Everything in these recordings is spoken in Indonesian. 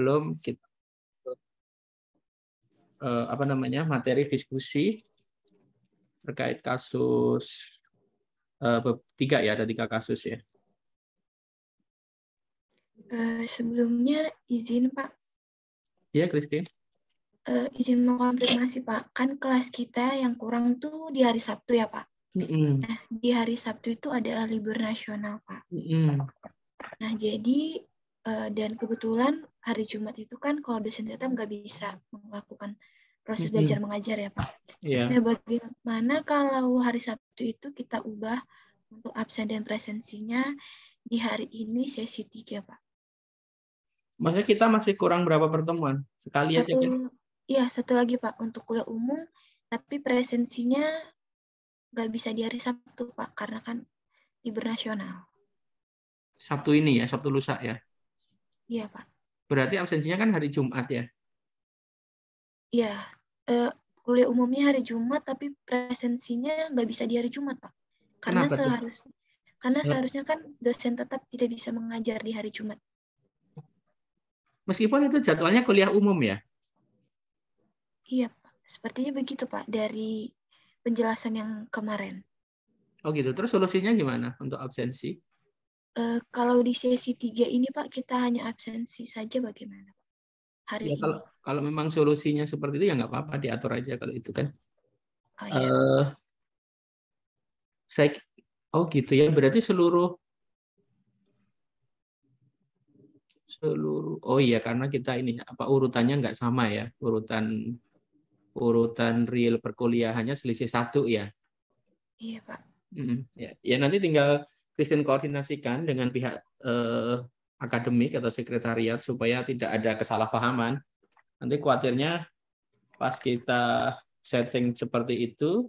Belum kita materi diskusi terkait kasus tiga ya, ada 3 kasus ya. Sebelumnya izin Pak. Iya, Christine. Izin mengkonfirmasi Pak, kan kelas kita yang kurang tuh di hari Sabtu ya Pak. Nah, di hari Sabtu itu ada libur nasional Pak. Nah, jadi dan kebetulan hari Jumat itu kan kalau dosen tetap nggak bisa melakukan proses belajar mengajar ya Pak. Nah, bagaimana kalau hari Sabtu itu kita ubah untuk absen dan presensinya di hari ini sesi 3 Pak? Maksudnya kita masih kurang berapa pertemuan? Sekali aja kan? Iya, satu lagi Pak, untuk kuliah umum, tapi presensinya nggak bisa di hari Sabtu Pak, karena kan libur nasional. Sabtu ini ya, Sabtu lusa ya? Iya Pak. Berarti absensinya kan hari Jumat ya? Iya, kuliah umumnya hari Jumat, tapi presensinya nggak bisa di hari Jumat Pak. Karena seharusnya kan dosen tetap tidak bisa mengajar di hari Jumat. Meskipun itu jadwalnya kuliah umum ya? Iya Pak, sepertinya begitu Pak, dari penjelasan yang kemarin. Oh gitu, terus solusinya gimana untuk absensi? Kalau di sesi 3 ini Pak, kita hanya absensi saja bagaimana Pak? Hari Ya, ini. kalau memang solusinya seperti itu ya nggak apa-apa, diatur aja kalau itu kan. Oh iya. Oh gitu ya, berarti seluruh oh iya, karena kita ini urutannya nggak sama ya, urutan real perkuliahannya selisih 1 ya. Iya Pak. Ya nanti tinggal Christine koordinasikan dengan pihak akademik atau sekretariat supaya tidak ada kesalahpahaman. Nanti khawatirnya pas kita setting seperti itu,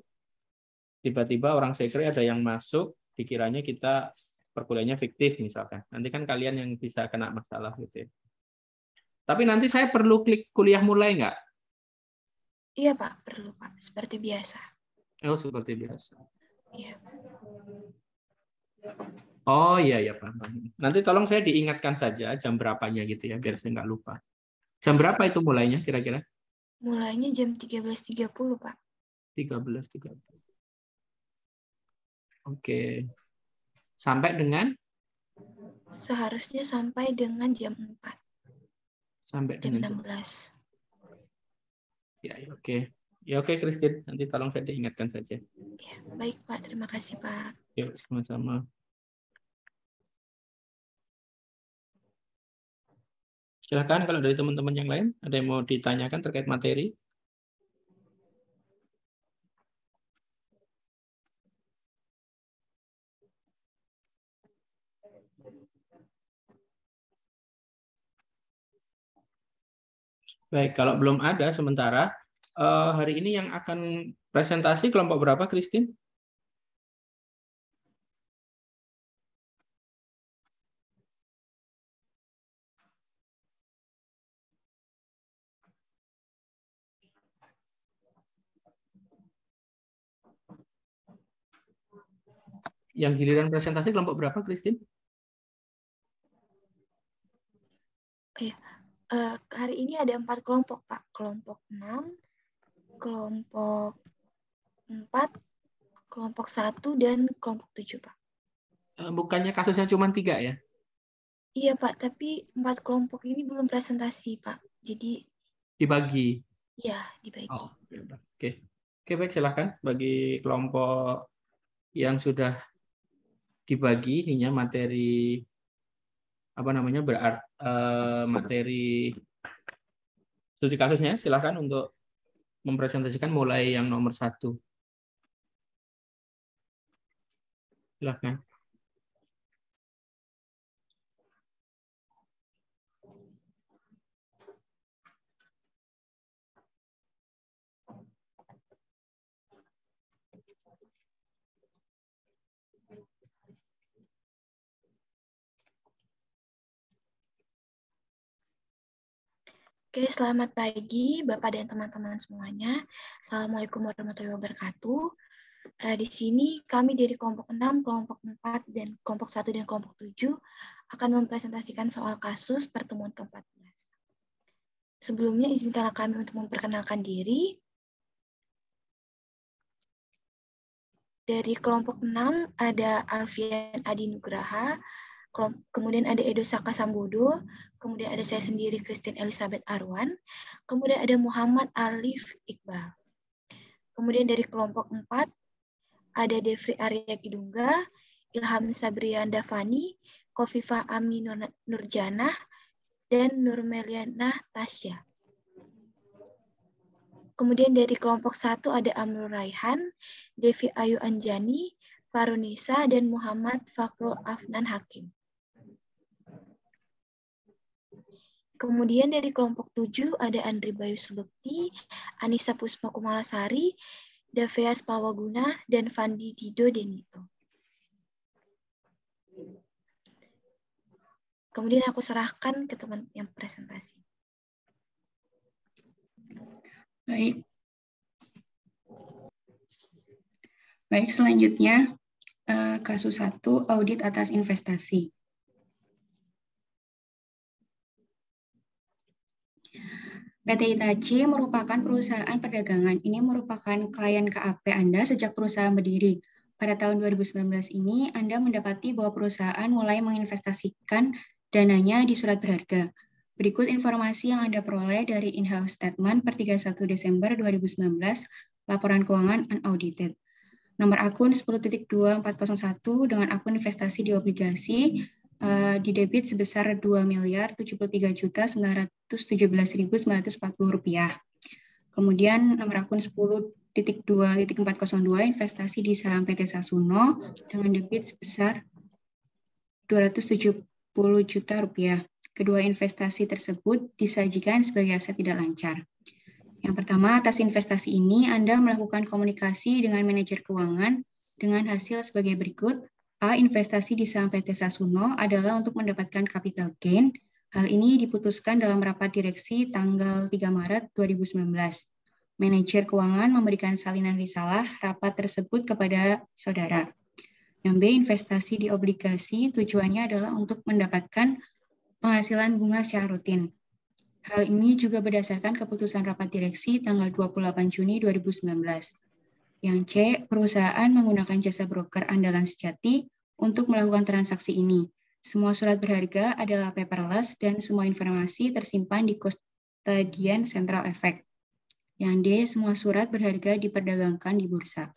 tiba-tiba orang sekre ada yang masuk, dikiranya kita perkuliahannya fiktif misalkan. Nanti kan kalian yang bisa kena masalah gitu ya. Tapi nanti saya perlu klik kuliah mulai nggak? Iya Pak, perlu Pak, seperti biasa. Oh, seperti biasa. Iya. Oh iya Pak. Nanti tolong saya diingatkan saja jam berapanya gitu ya, biar saya nggak lupa. Jam berapa itu mulainya kira-kira? Mulainya jam 13.30 Pak. 13.30. Oke. Sampai dengan? Seharusnya sampai dengan jam 4. Sampai jam dengan 16. Ya, oke. Ya oke, Christine. Nanti tolong saya diingatkan saja. Ya, baik Pak, terima kasih Pak. Yuk, sama-sama. Silakan kalau dari teman-teman yang lain ada yang mau ditanyakan terkait materi. Baik, kalau belum ada sementara hari ini yang akan presentasi kelompok berapa, Christine? Yang giliran presentasi kelompok berapa, Christine? Hari ini ada 4 kelompok, Pak. Kelompok 6, kelompok 4, kelompok 1, dan kelompok 7, Pak. Bukannya kasusnya cuma 3 ya? Iya, Pak. Tapi 4 kelompok ini belum presentasi, Pak. Jadi dibagi. Iya, dibagi. Oh, oke. Oke, baik, silakan bagi kelompok yang sudah dibagi ininya materi materi studi kasusnya, silakan untuk mempresentasikan mulai yang nomor 1. Silakan. Oke, selamat pagi Bapak dan teman-teman semuanya. Assalamualaikum warahmatullahi wabarakatuh. Di sini kami dari kelompok 6, kelompok 4, dan kelompok 1 dan kelompok 7 akan mempresentasikan soal kasus pertemuan ke-14. Sebelumnya izinkanlah kami untuk memperkenalkan diri. Dari kelompok 6 ada Alfian Adi Nugraha, kemudian ada Edo Saka Sambodo, kemudian ada saya sendiri Christine Elizabeth Arwan, kemudian ada Muhammad Alif Iqbal. Kemudian dari kelompok 4 ada Devri Arya Kidungga, Ilham Sabrian Davani, Kofifah Ami Nurjanah, dan Nurmeliana Tasya. Kemudian dari kelompok 1 ada Amrul Raihan, Devi Ayu Anjani, Farunisa, dan Muhammad Fakrul Afnan Hakim. Kemudian dari kelompok 7 ada Andri Bayu Subekti, Anissa Puspa Kumalasari, Daveas Palwaguna, dan Fandi Dido Denito. Kemudian aku serahkan ke teman yang presentasi. Baik, selanjutnya kasus 1, audit atas investasi. PT Itachi merupakan perusahaan perdagangan. Ini merupakan klien KAP Anda sejak perusahaan berdiri. Pada tahun 2019 ini, Anda mendapati bahwa perusahaan mulai menginvestasikan dananya di surat berharga. Berikut informasi yang Anda peroleh dari in-house statement per 31 Desember 2019, laporan keuangan unaudited. Nomor akun 10.2401 dengan akun investasi di obligasi didebit sebesar Rp2.073.917.940. Kemudian nomor akun 10.2.402 investasi di saham PT Sasuno dengan debit sebesar Rp270 juta. Kedua investasi tersebut disajikan sebagai aset tidak lancar. Yang pertama, atas investasi ini Anda melakukan komunikasi dengan manajer keuangan dengan hasil sebagai berikut. A. Investasi di saham PT Sasuno adalah untuk mendapatkan capital gain. Hal ini diputuskan dalam rapat direksi tanggal 3 Maret 2019. Manajer keuangan memberikan salinan risalah rapat tersebut kepada saudara. Yang B. Investasi di obligasi tujuannya adalah untuk mendapatkan penghasilan bunga secara rutin. Hal ini juga berdasarkan keputusan rapat direksi tanggal 28 Juni 2019. Yang C, perusahaan menggunakan jasa broker andalan sejati untuk melakukan transaksi ini. Semua surat berharga adalah paperless dan semua informasi tersimpan di kustodian Central Effect. Yang D, semua surat berharga diperdagangkan di bursa.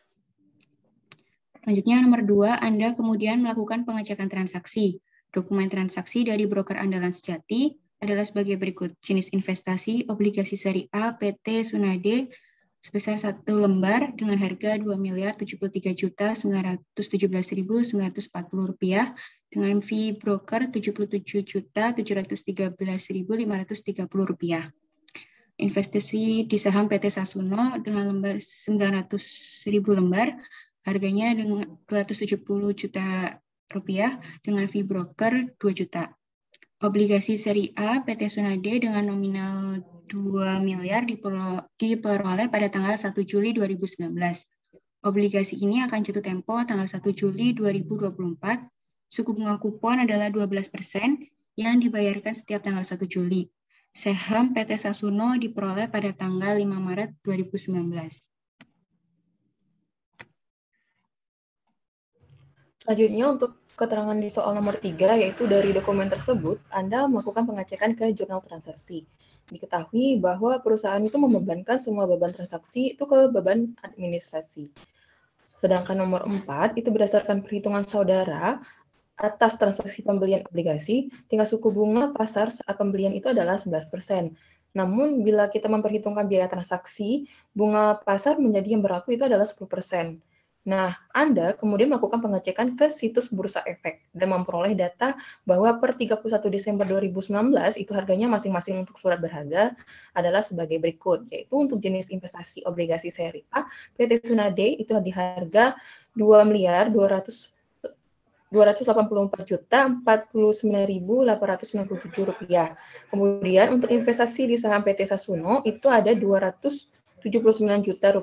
Selanjutnya nomor 2, Anda kemudian melakukan pengecekan transaksi. Dokumen transaksi dari broker andalan sejati adalah sebagai berikut. Jenis investasi, obligasi seri A, PT Tsunade, sebesar 1 lembar dengan harga Rp2.073.917.940 dengan fee broker Rp77.713.530. Investasi di saham PT Sasuno dengan lembar 900.000 lembar, harganya dengan Rp270 juta dengan fee broker 2 juta. Obligasi seri A PT Tsunade dengan nominal 2 miliar diperoleh pada tanggal 1 Juli 2019. Obligasi ini akan jatuh tempo tanggal 1 Juli 2024. Suku bunga kupon adalah 12% yang dibayarkan setiap tanggal 1 Juli. Saham PT Sasuno diperoleh pada tanggal 5 Maret 2019. Selanjutnya untuk keterangan di soal nomor 3, yaitu dari dokumen tersebut, Anda melakukan pengecekan ke jurnal transaksi. Diketahui bahwa perusahaan itu membebankan semua beban transaksi itu ke beban administrasi. Sedangkan nomor 4, itu berdasarkan perhitungan saudara atas transaksi pembelian obligasi, tingkat suku bunga pasar saat pembelian itu adalah 11%. Namun, bila kita memperhitungkan biaya transaksi, bunga pasar menjadi yang berlaku itu adalah 10%. Nah, Anda kemudian melakukan pengecekan ke situs Bursa Efek dan memperoleh data bahwa per 31 Desember 2019 itu harganya masing-masing untuk surat berharga adalah sebagai berikut, yaitu untuk jenis investasi obligasi seri A, PT Tsunade itu di harga Rp2.284.049.897. Kemudian untuk investasi di saham PT Sasuno itu ada Rp279 juta.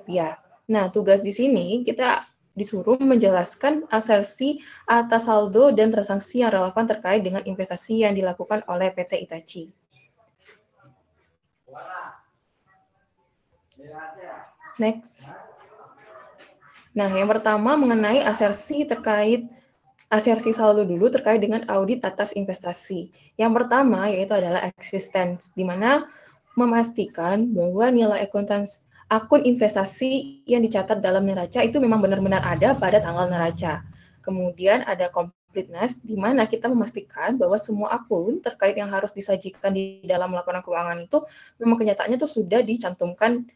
Nah, tugas di sini kita disuruh menjelaskan asersi atas saldo dan transaksi yang relevan terkait dengan investasi yang dilakukan oleh PT Itachi. Next. Nah, yang pertama mengenai asersi saldo dulu terkait dengan audit atas investasi. Yang pertama yaitu adalah existence, di mana memastikan bahwa nilai akun investasi yang dicatat dalam neraca itu memang benar-benar ada pada tanggal neraca. Kemudian ada completeness, di mana kita memastikan bahwa semua akun terkait yang harus disajikan di dalam laporan keuangan itu memang kenyataannya itu sudah dicantumkan.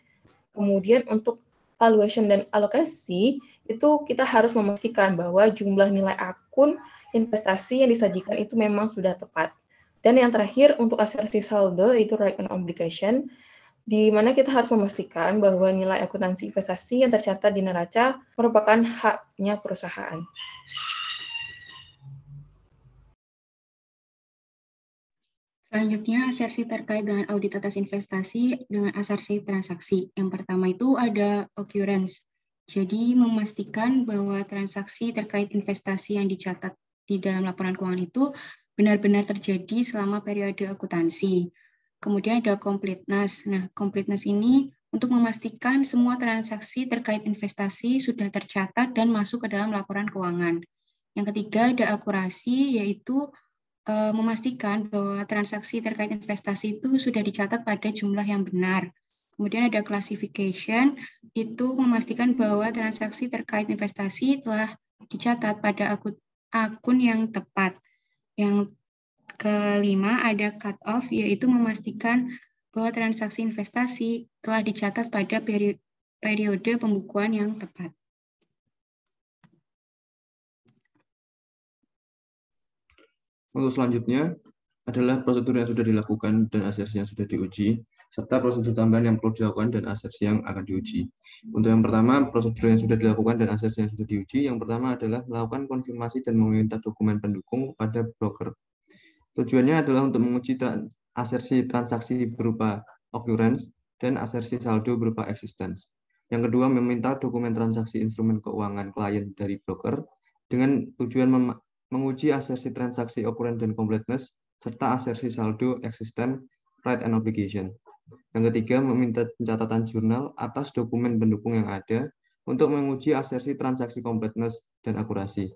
Kemudian untuk valuation dan alokasi, itu kita harus memastikan bahwa jumlah nilai akun investasi yang disajikan itu memang sudah tepat. Dan yang terakhir, untuk asersi saldo, itu right on obligation, di mana kita harus memastikan bahwa nilai akuntansi investasi yang tercatat di neraca merupakan haknya perusahaan. Selanjutnya, asersi terkait dengan audit atas investasi dengan asersi transaksi. Yang pertama itu ada occurrence. Jadi, memastikan bahwa transaksi terkait investasi yang dicatat di dalam laporan keuangan itu benar-benar terjadi selama periode akuntansi. Kemudian ada completeness. Nah, completeness ini untuk memastikan semua transaksi terkait investasi sudah tercatat dan masuk ke dalam laporan keuangan. Yang ketiga ada akurasi, yaitu memastikan bahwa transaksi terkait investasi itu sudah dicatat pada jumlah yang benar. Kemudian ada classification, itu memastikan bahwa transaksi terkait investasi telah dicatat pada akun yang tepat. Yang kelima ada cut off, yaitu memastikan bahwa transaksi investasi telah dicatat pada periode pembukuan yang tepat. Untuk selanjutnya adalah prosedur yang sudah dilakukan dan asersi yang sudah diuji, serta prosedur tambahan yang perlu dilakukan dan asersi yang akan diuji. Untuk yang pertama, prosedur yang sudah dilakukan dan asersi yang sudah diuji, yang pertama adalah melakukan konfirmasi dan meminta dokumen pendukung pada broker. Tujuannya adalah untuk menguji asersi transaksi berupa occurrence dan asersi saldo berupa existence. Yang kedua, meminta dokumen transaksi instrumen keuangan klien dari broker dengan tujuan menguji asersi transaksi occurrence dan completeness, serta asersi saldo, existence, right and obligation. Yang ketiga, meminta pencatatan jurnal atas dokumen pendukung yang ada untuk menguji asersi transaksi completeness dan akurasi.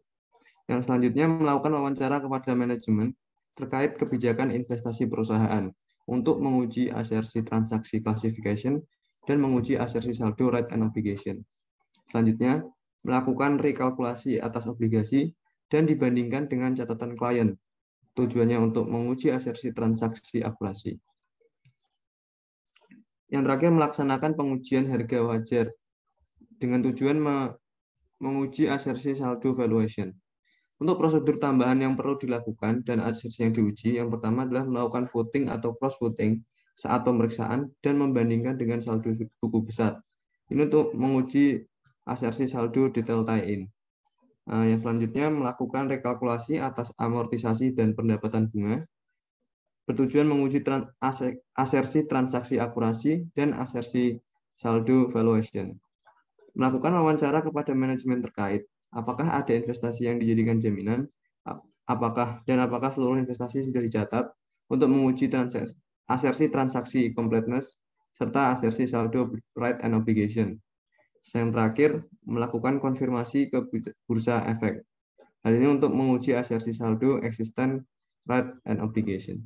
Yang selanjutnya, melakukan wawancara kepada manajemen terkait kebijakan investasi perusahaan untuk menguji asersi transaksi classification dan menguji asersi saldo, right and obligation. Selanjutnya, melakukan rekalkulasi atas obligasi dan dibandingkan dengan catatan klien. Tujuannya untuk menguji asersi transaksi akurasi. Yang terakhir, melaksanakan pengujian harga wajar dengan tujuan menguji asersi saldo valuation. Untuk prosedur tambahan yang perlu dilakukan dan asersi yang diuji, yang pertama adalah melakukan voting atau cross-voting saat pemeriksaan dan membandingkan dengan saldo buku besar. Ini untuk menguji asersi saldo detail tie-in. Yang selanjutnya, melakukan rekalkulasi atas amortisasi dan pendapatan bunga, bertujuan menguji asersi transaksi akurasi dan asersi saldo valuation. Melakukan wawancara kepada manajemen terkait, apakah ada investasi yang dijadikan jaminan, apakah seluruh investasi sudah dicatat, untuk menguji asersi transaksi completeness, serta asersi saldo, right and obligation. Yang terakhir, melakukan konfirmasi ke bursa efek. Hal ini untuk menguji asersi saldo, existence, right and obligation.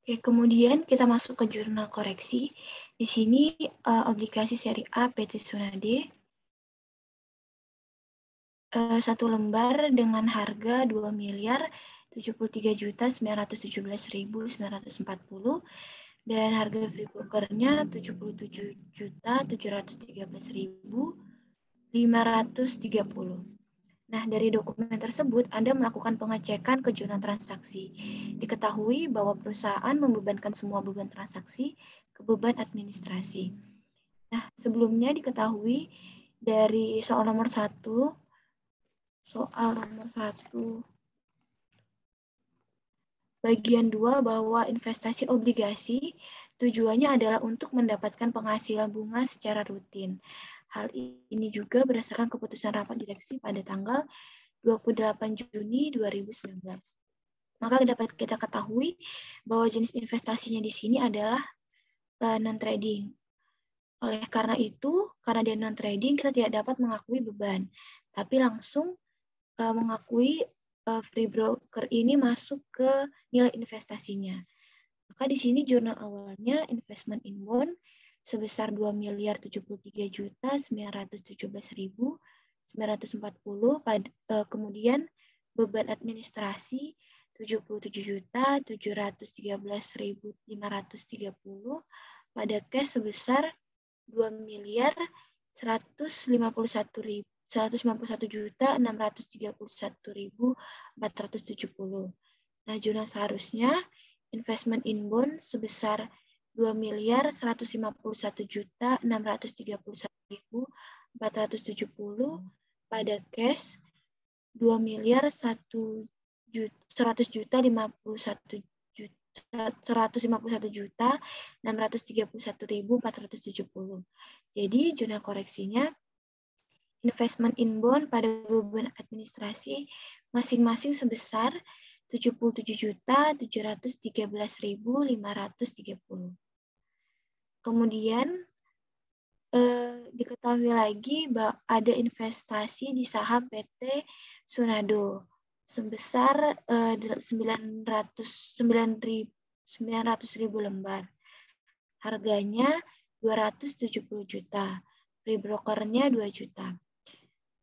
Oke, kemudian kita masuk ke jurnal koreksi. Di sini obligasi seri A PT Tsunade 1 lembar dengan harga 2.073.917.940 dan harga free brokernya 77.713.530. Nah, dari dokumen tersebut, Anda melakukan pengecekan ke jurnal transaksi. Diketahui bahwa perusahaan membebankan semua beban transaksi ke beban administrasi. Nah, sebelumnya diketahui dari soal nomor 1, bagian 2 bahwa investasi obligasi tujuannya adalah untuk mendapatkan penghasilan bunga secara rutin. Hal ini juga berdasarkan keputusan rapat direksi pada tanggal 28 Juni 2019. Maka dapat kita ketahui bahwa jenis investasinya di sini adalah non-trading. Oleh karena itu, karena dia non-trading, kita tidak dapat mengakui beban, tapi langsung mengakui free broker ini masuk ke nilai investasinya. Maka di sini jurnal awalnya investment in bond sebesar 2.073.917.940, kemudian beban administrasi 77.713.530, pada cash sebesar 2.191.631.470. Nah, jurnal seharusnya investment in bond sebesar 2.151.631.470, pada cash 2.151.631.470. Jadi jurnal koreksinya investment in bond pada beban administrasi masing-masing sebesar 77.713.530. Kemudian diketahui lagi bahwa ada investasi di saham PT Tsunado sebesar 900.000 lembar. Harganya 270 juta. Free brokernya 2 juta.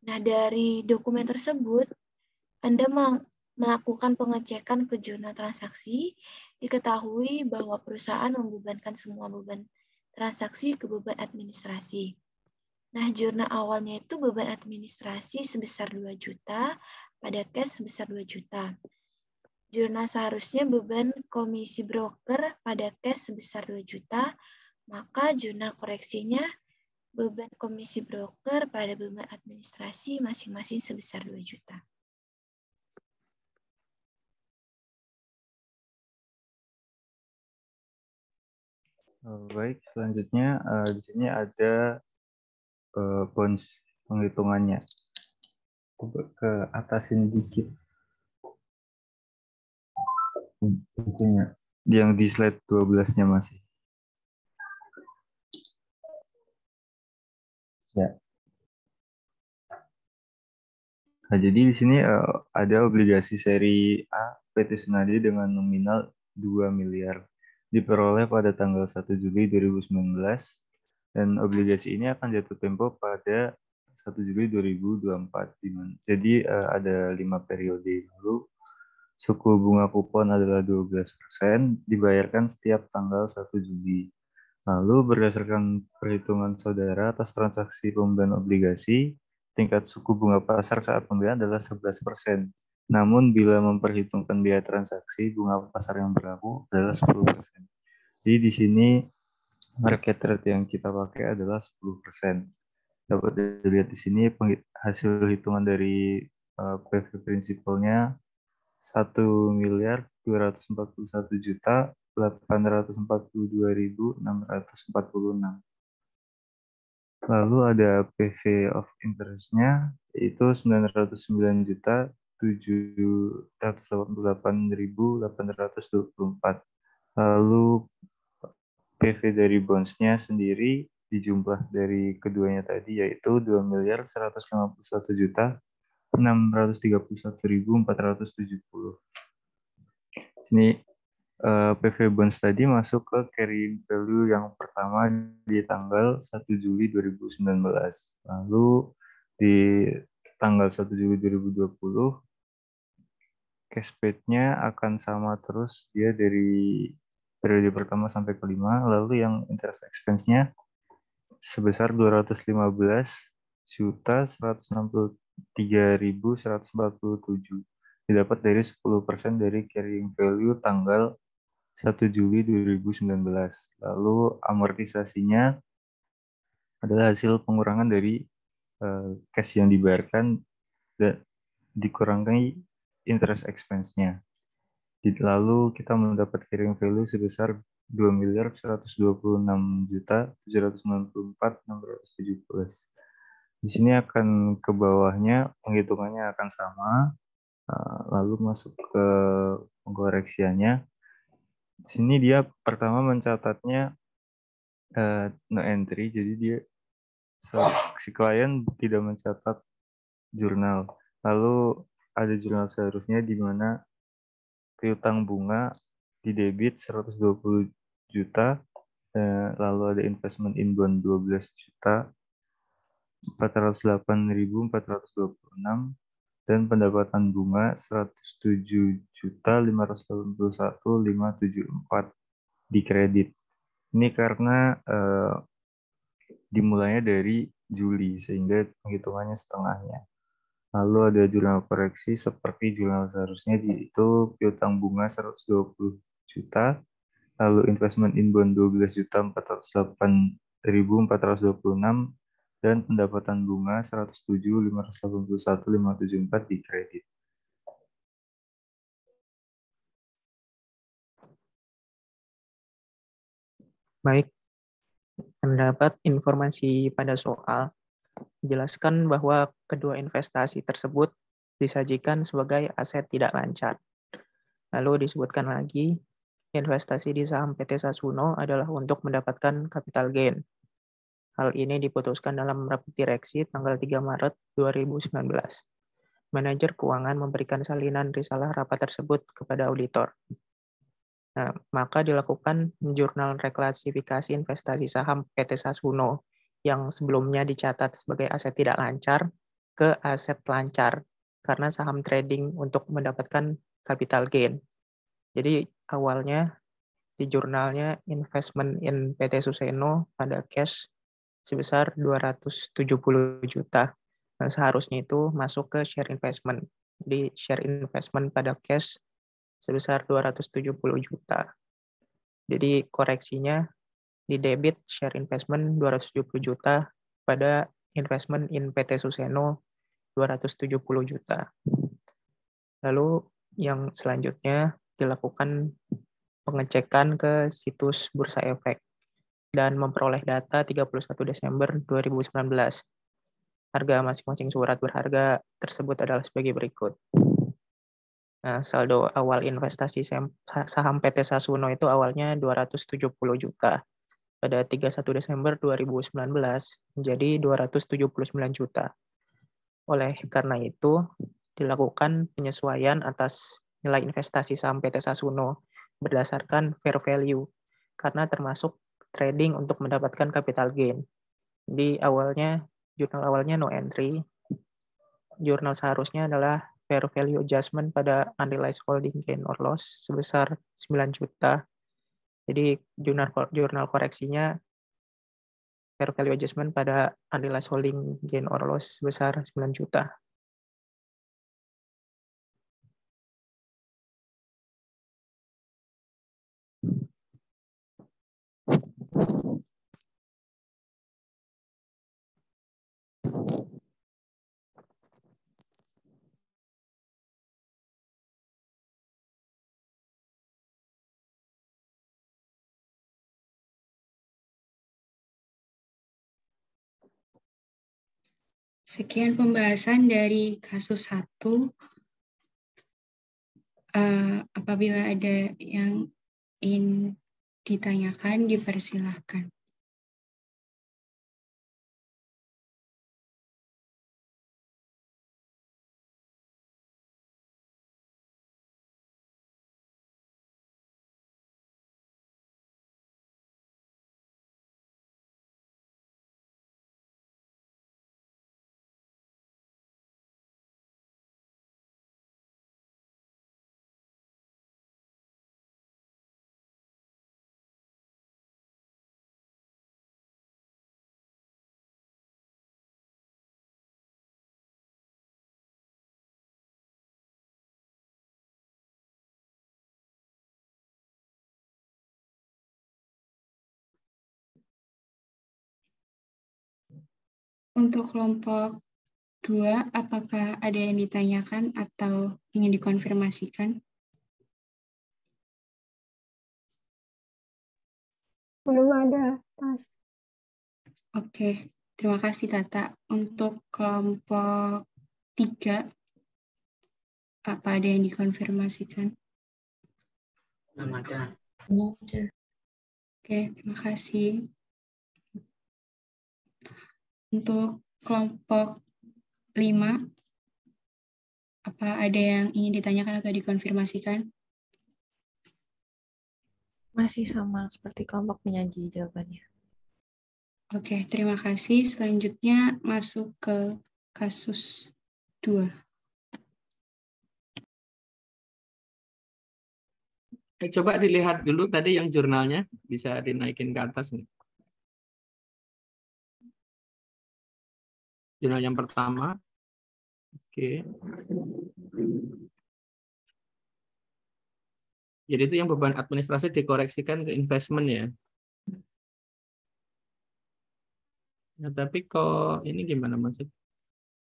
Nah, dari dokumen tersebut, Anda melakukan pengecekan ke jurnal transaksi, diketahui bahwa perusahaan membebankan semua beban transaksi ke beban administrasi. Nah, jurnal awalnya itu beban administrasi sebesar 2 juta, pada cash sebesar 2 juta. Jurnal seharusnya beban komisi broker pada cash sebesar 2 juta, maka jurnal koreksinya beban komisi broker pada beban administrasi masing-masing sebesar 2 juta. Baik, selanjutnya di sini ada bonds penghitungannya. Ke atasin dikit. Bukunya. Yang di slide 12-nya masih. Ya. Nah, jadi di sini ada obligasi seri A PT Tsunado dengan nominal 2 miliar. Diperoleh pada tanggal 1 Juli 2019 dan obligasi ini akan jatuh tempo pada 1 Juli 2024. Jadi ada 5 periode. Lalu suku bunga kupon adalah 12%, dibayarkan setiap tanggal 1 Juli. Lalu berdasarkan perhitungan saudara atas transaksi pembelian obligasi, tingkat suku bunga pasar saat pembelian adalah 11%. Namun bila memperhitungkan biaya transaksi, bunga pasar yang berlaku adalah 10%. Jadi di sini market rate yang kita pakai adalah 10%. Dapat dilihat di sini hasil hitungan dari PV prinsipalnya 1.241.842.646. Lalu ada PV of interest-nya yaitu 909.788.824. Lalu PV dari bonds-nya sendiri dijumlah dari keduanya tadi yaitu 2.151.631.470. Sini PV bonds tadi masuk ke carrying value yang pertama di tanggal 1 Juli 2019. Lalu di tanggal 1 Juli 2020 cash paid-nya akan sama terus dia dari periode pertama sampai kelima. Lalu yang interest expense-nya sebesar 215.163.147 didapat dari 10% dari carrying value tanggal 1 Juli 2019. Lalu amortisasinya adalah hasil pengurangan dari cash yang dibayarkan dan dikurangi interest expense-nya. Lalu kita mendapat carrying value sebesar 2.126.794.617. Di sini akan ke bawahnya penghitungannya akan sama, lalu masuk ke pengkoreksiannya. Di sini dia pertama mencatatnya no entry, jadi dia si klien tidak mencatat jurnal. Lalu ada jurnal seharusnya di mana piutang bunga di debit 120 juta, lalu ada investment inbound 12 juta 408.426 dan pendapatan bunga 107.581.574 di kredit. Ini karena dimulainya dari Juli sehingga penghitungannya setengahnya. Lalu ada jurnal koreksi seperti jurnal seharusnya, yaitu piutang bunga 120 juta, lalu investment inbound 12.408.426 dan pendapatan bunga 107.581.574 di kredit. Baik, mendapat informasi pada soal menjelaskan bahwa kedua investasi tersebut disajikan sebagai aset tidak lancar. Lalu disebutkan lagi, investasi di saham PT Sasuno adalah untuk mendapatkan capital gain. Hal ini diputuskan dalam rapat direksi tanggal 3 Maret 2019. Manajer keuangan memberikan salinan risalah rapat tersebut kepada auditor. Nah, maka dilakukan jurnal reklasifikasi investasi saham PT Sasuno yang sebelumnya dicatat sebagai aset tidak lancar ke aset lancar karena saham trading untuk mendapatkan capital gain. Jadi awalnya di jurnalnya investment in PT Suseno pada cash sebesar 270 juta. Nah, seharusnya itu masuk ke share investment. Jadi share investment pada cash sebesar 270 juta. Jadi koreksinya di debit share investment 270 juta pada investment in PT Suseno 270 juta. Lalu yang selanjutnya dilakukan pengecekan ke situs Bursa Efek dan memperoleh data 31 Desember 2019. Harga masing-masing surat berharga tersebut adalah sebagai berikut. Nah, saldo awal investasi saham PT Sasuno itu awalnya 270 juta. Pada 31 Desember 2019 menjadi 279 juta. Oleh karena itu, dilakukan penyesuaian atas nilai investasi saham PT Sasuno berdasarkan fair value, karena termasuk trading untuk mendapatkan capital gain. Di awalnya, jurnal awalnya no entry, jurnal seharusnya adalah fair value adjustment pada unrealized holding gain or loss sebesar 9 juta. Jadi jurnal koreksinya fair value adjustment pada unrealized holding gain or loss sebesar 9 juta. Sekian pembahasan dari kasus 1. Apabila ada yang ingin ditanyakan, dipersilahkan. Untuk kelompok 2, apakah ada yang ditanyakan atau ingin dikonfirmasikan? Belum ada, Tas. Oke, Terima kasih, Tata. Untuk kelompok 3, apa ada yang dikonfirmasikan? Belum ada. Oke, terima kasih. Untuk kelompok 5, apa ada yang ingin ditanyakan atau dikonfirmasikan? Masih sama seperti kelompok penyaji jawabannya. Oke, terima kasih. Selanjutnya masuk ke kasus 2. Coba dilihat dulu tadi yang jurnalnya, bisa dinaikin ke atas nih. Jurnal yang pertama. Oke. Jadi itu yang beban administrasi dikoreksikan ke investment ya. Nah, tapi kok ini gimana maksud?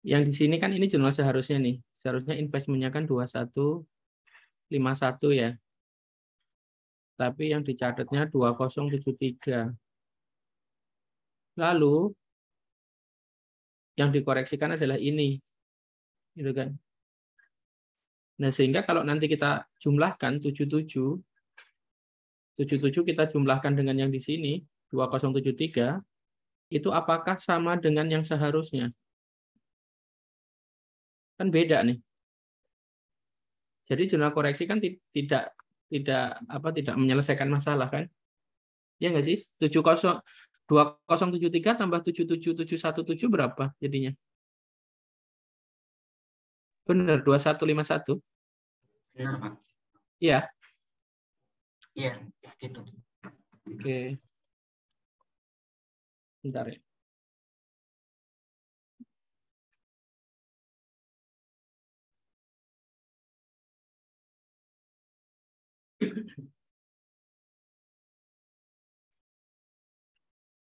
Yang di sini kan ini jurnal seharusnya nih. Seharusnya investmentnya kan 2151 ya. Tapi yang dicatatnya 2073. Lalu yang dikoreksikan adalah ini. Gitu kan. Nah, sehingga kalau nanti kita jumlahkan 77 kita jumlahkan dengan yang di sini 2073, itu apakah sama dengan yang seharusnya? Kan beda nih. Jadi jurnal koreksi kan tidak menyelesaikan masalah kan? Ya nggak sih? 2073 tambah 77717 berapa jadinya? Benar, 2151. Benar, Pak. Iya. Iya, gitu. Oke. Bentar ya.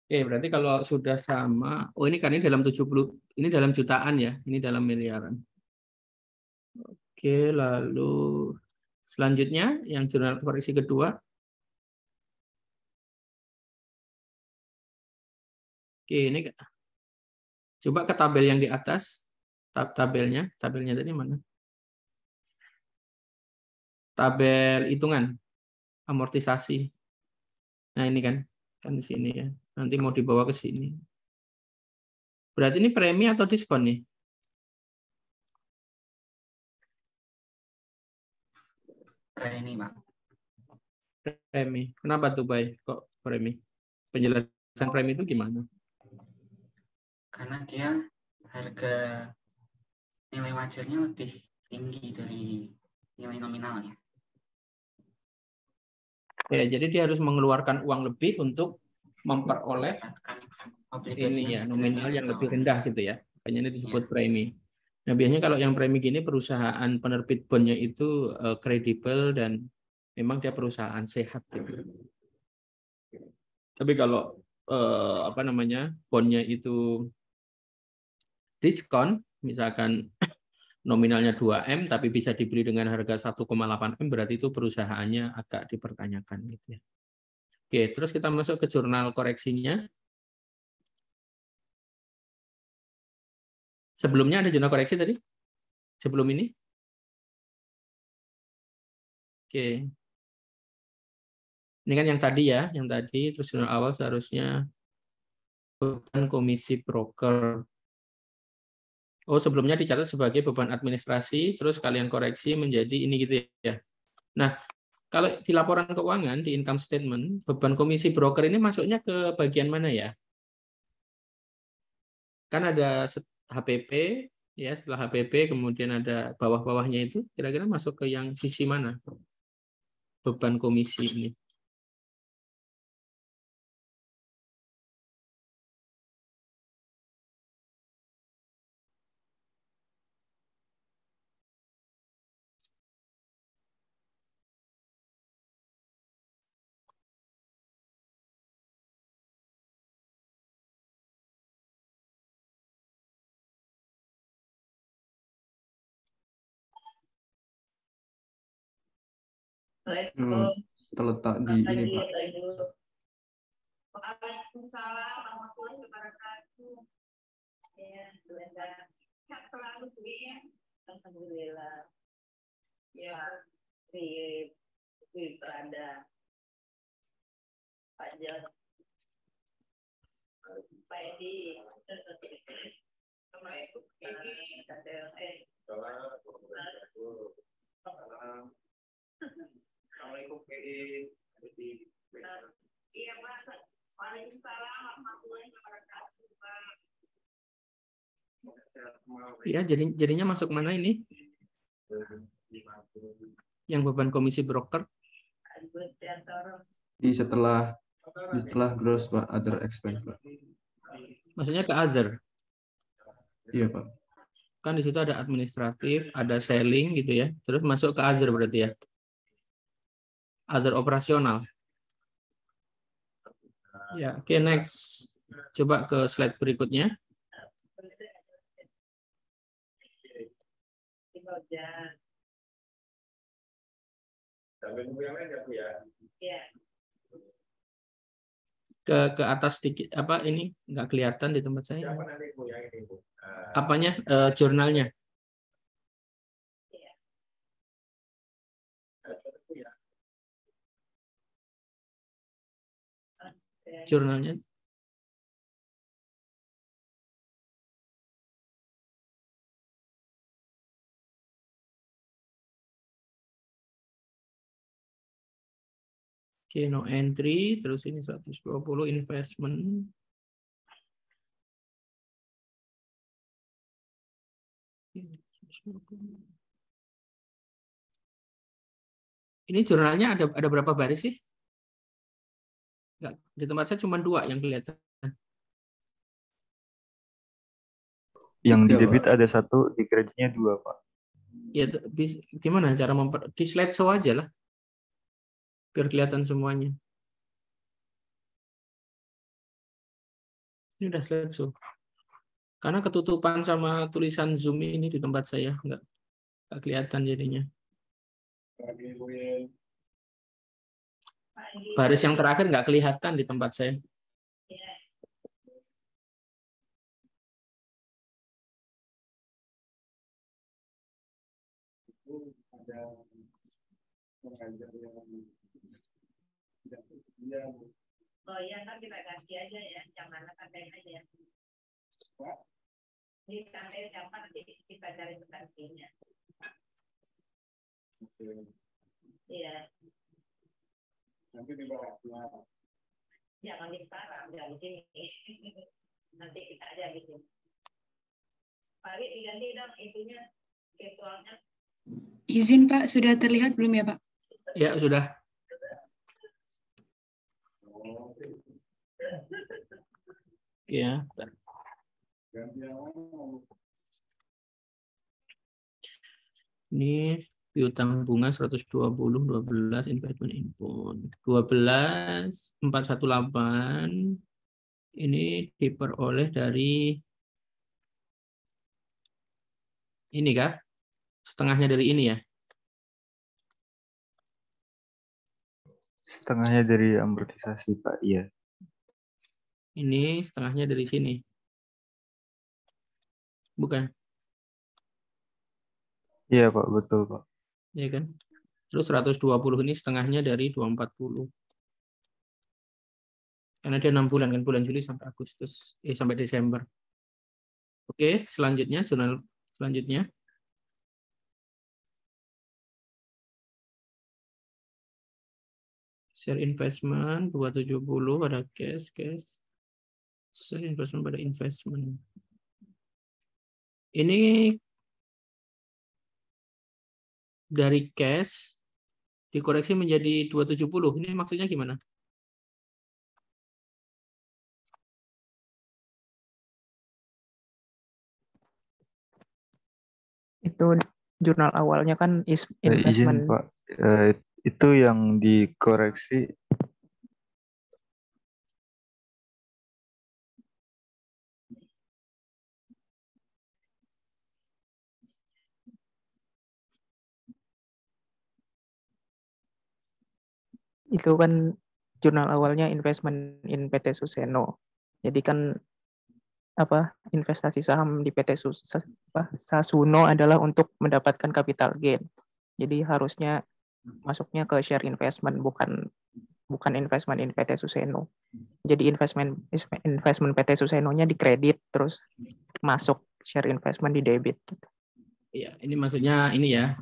Oke, berarti kalau sudah sama, oh ini kan ini dalam 70, ini dalam jutaan ya, ini dalam miliaran. Oke, lalu selanjutnya yang jurnal koreksi kedua. Oke, ini coba ke tabel yang di atas. Tabelnya tadi mana? Tabel hitungan amortisasi. Nah, ini kan di sini ya. Nanti mau dibawa ke sini. Berarti ini premi atau diskon nih? Premi, Pak. Premi. Kenapa tuh, Bay? Kok premi? Penjelasan premi itu gimana? Karena dia harga nilai wajarnya lebih tinggi dari nilai nominalnya. Ya, jadi dia harus mengeluarkan uang lebih untuk memperoleh ini ya nominal yang lebih rendah gitu ya. Makanya ini disebut premi. Nah, biasanya kalau yang premi gini perusahaan penerbit bondnya itu kredibel dan memang dia perusahaan sehat gitu. Tapi kalau bondnya itu diskon, misalkan nominalnya 2M tapi bisa dibeli dengan harga 1,8M, berarti itu perusahaannya agak dipertanyakan gitu ya. Oke, terus kita masuk ke jurnal koreksinya. Sebelumnya ada jurnal koreksi tadi? Sebelum ini? Oke. Ini kan yang tadi ya, terus jurnal awal seharusnya beban komisi broker. Oh, sebelumnya dicatat sebagai beban administrasi, terus kalian koreksi menjadi ini gitu ya. Nah, kalau di laporan keuangan, di income statement, beban komisi broker ini masuknya ke bagian mana ya? Kan ada HPP, ya setelah HPP kemudian ada bawah-bawahnya itu, kira-kira masuk ke yang sisi mana? Beban komisi ini. Terletak di ini, Pak. Alhamdulillah. Ya, di ada Pak Jos, Pak Edi, Assalamualaikum PI. Iya Pak. Waalaikumsalam warahmatullahi wabarakatuh Pak. Ya, jadinya masuk mana ini? Yang beban komisi broker? Setelah gross Pak, other expense Pak. Maksudnya ke other? Iya Pak. Kan di situ ada administratif, ada selling gitu ya. Terus masuk ke other berarti ya. Other operasional. Ya, oke, next. Coba ke slide berikutnya. Ke atas sedikit, apa ini nggak kelihatan di tempat saya. Apanya? Jurnalnya. Jurnalnya. Oke, no entry, terus ini 120 investment. Ini jurnalnya ada berapa baris sih? Nggak, di tempat saya cuma 2 yang kelihatan. Yang di debit ada 1, di kreditnya 2 Pak. Ya, gimana cara di slide show aja lah. Biar kelihatan semuanya. Ini udah slide show. Karena ketutupan sama tulisan Zoom ini di tempat saya nggak kelihatan jadinya. Baris yang terakhir nggak kelihatan di tempat saya. Oh iya, kan kita ganti aja ya, yang mana pakai aja. Di sampai siapa nanti kita cari penggantinya. Iya. Nanti di bawahnya. Jangan di sekarang, jangan di sini. Nanti kita aja gitu. Pak Ali, diganti dong itunya, virtualnya. Izin Pak, sudah terlihat belum ya Pak? Ya, sudah. Ya. Ini piutang bunga 120, 12 investment input. 12.418 ini diperoleh dari ini kah? Setengahnya dari ini ya? Setengahnya dari amortisasi Pak, iya. Ini setengahnya dari sini. Bukan? Iya Pak, betul Pak. Iya kan? Terus 120 ini setengahnya dari 240. Karena dia 6 bulan kan, bulan Juli sampai Agustus, sampai Desember. Oke, selanjutnya jurnal selanjutnya. Share investment 270 pada cash. Share investment pada investment. Ini dari cash dikoreksi menjadi 270. Ini maksudnya gimana? Itu jurnal awalnya kan investment. Izin Pak, itu yang dikoreksi. Itu kan jurnal awalnya investment in PT Suseno. Jadi kan investasi saham di PT Sasuno adalah untuk mendapatkan capital gain. Jadi harusnya masuknya ke share investment, bukan investment in PT Suseno. Jadi investment PT Suseno-nya dikredit, terus masuk share investment di debit gitu. Iya, ini maksudnya ini ya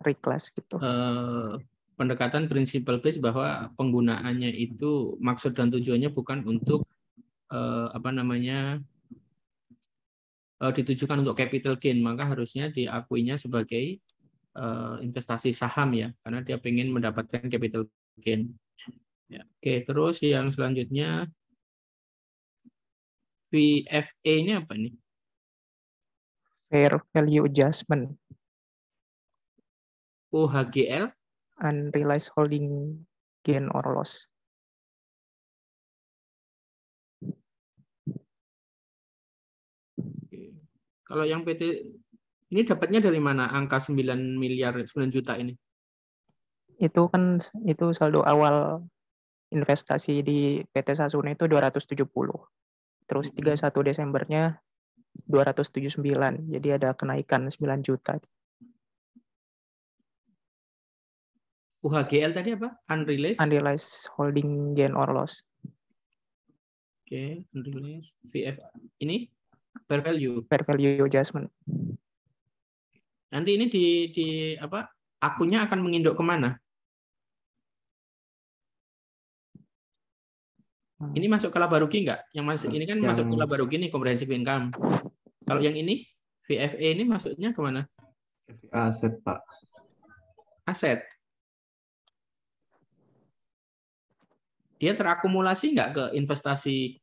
reclass gitu. Pendekatan principle based bahwa penggunaannya itu maksud dan tujuannya bukan untuk ditujukan untuk capital gain, maka harusnya diakuinya sebagai investasi saham ya, karena dia ingin mendapatkan capital gain. Ya, oke, terus yang selanjutnya VFA ini apa nih? Fair value adjustment. UHGL? Unrealized holding gain or loss. Oke. Kalau yang PT ini dapatnya dari mana angka 9 juta ini? Itu saldo awal investasi di PT Sasuno itu 270. Terus 31 Desembernya 279. Jadi ada kenaikan 9 juta. UHGL tadi apa? Unrealized holding gain or loss. Oke, unrealized VF ini fair value. Fair value adjustment. Nanti ini di akunnya akan menginduk kemana? Ini masuk ke laba rugi nggak? Yang masuk ini kan masuk ke laba rugi nih, comprehensive income. Kalau yang ini VFA ini masuknya kemana? Aset, Pak. Aset. Dia terakumulasi nggak ke investasi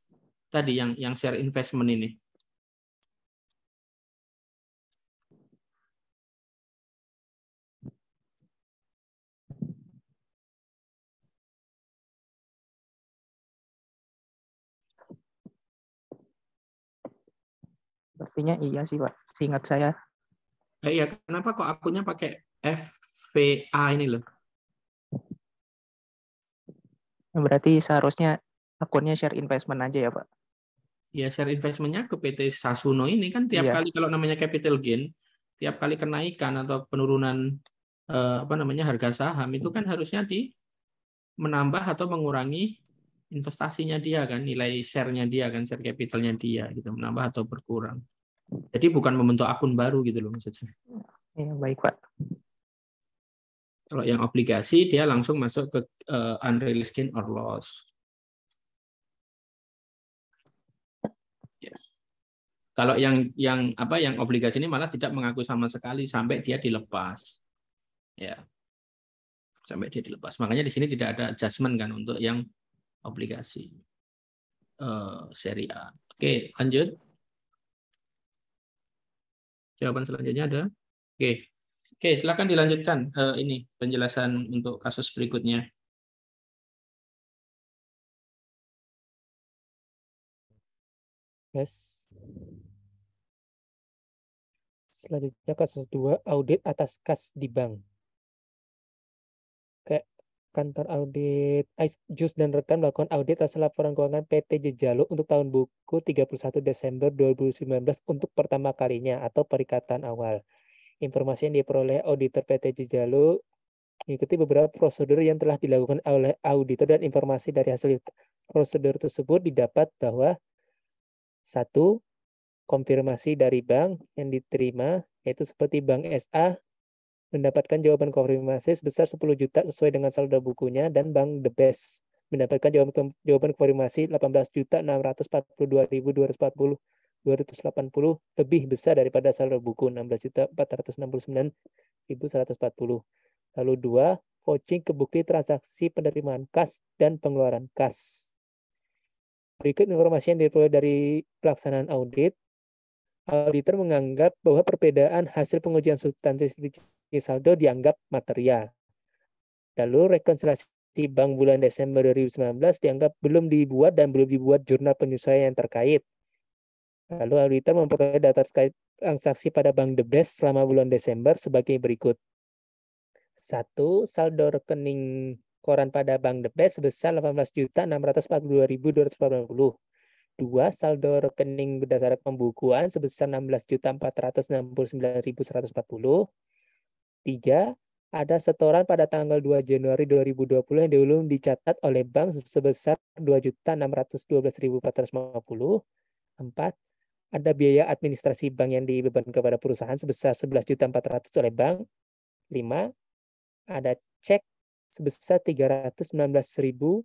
tadi yang share investment ini? Sepertinya iya sih, Pak. Seingat saya. Iya, kenapa kok akunnya pakai FVA ini loh? Berarti seharusnya akunnya share investment aja ya, Pak? Ya, share investment-nya ke PT Sasuno ini kan tiap kali kalau namanya capital gain, tiap kali kenaikan atau penurunan harga saham itu kan harusnya menambah atau mengurangi investasinya dia kan, nilai share-nya dia kan, share capital-nya dia gitu, menambah atau berkurang. Jadi bukan membentuk akun baru gitu loh maksud saya. Ya, baik, Pak. Kalau yang obligasi dia langsung masuk ke unrealized gain or loss. Ya. Kalau yang obligasi ini malah tidak mengaku sama sekali sampai dia dilepas. Ya. Sampai dia dilepas. Makanya di sini tidak ada adjustment kan untuk yang obligasi seri A. Oke, lanjut. Jawaban selanjutnya ada. Oke, silakan dilanjutkan ini penjelasan untuk kasus berikutnya. Yes. Selanjutnya kasus 2, audit atas kas di bank. Kantor audit Jus dan rekan melakukan audit atas laporan keuangan PT Jejalo untuk tahun buku 31 Desember 2019 untuk pertama kalinya atau perikatan awal. Informasi yang diperoleh auditor PT Jejalo mengikuti beberapa prosedur yang telah dilakukan oleh auditor, dan informasi dari hasil prosedur tersebut didapat bahwa 1. Konfirmasi dari bank yang diterima, yaitu seperti Bank SA, mendapatkan jawaban konfirmasi sebesar 10 juta sesuai dengan saldo bukunya, dan Bank The Best mendapatkan jawaban konfirmasi 18.642.280 lebih besar daripada saldo buku 16.469.140. Lalu 2, vouching ke bukti transaksi penerimaan kas dan pengeluaran kas. Berikut informasi yang diperoleh dari pelaksanaan audit. Auditor menganggap bahwa perbedaan hasil pengujian substansi saldo dianggap material. Lalu rekonsiliasi bank bulan Desember 2019 dianggap belum dibuat dan belum dibuat jurnal penyesuaian yang terkait. Lalu auditor memperoleh data terkait transaksi pada Bank The Best selama bulan Desember sebagai berikut. 1. Saldo rekening koran pada Bank The Best sebesar 18.642.280. 2. Saldo rekening berdasarkan pembukuan sebesar 16.469.140. 3. Ada setoran pada tanggal 2 Januari 2020 yang belum dicatat oleh bank sebesar 2.612.450. 4. Ada biaya administrasi bank yang dibebankan kepada perusahaan sebesar 11.400.000 oleh bank. 5. Ada cek sebesar 319.000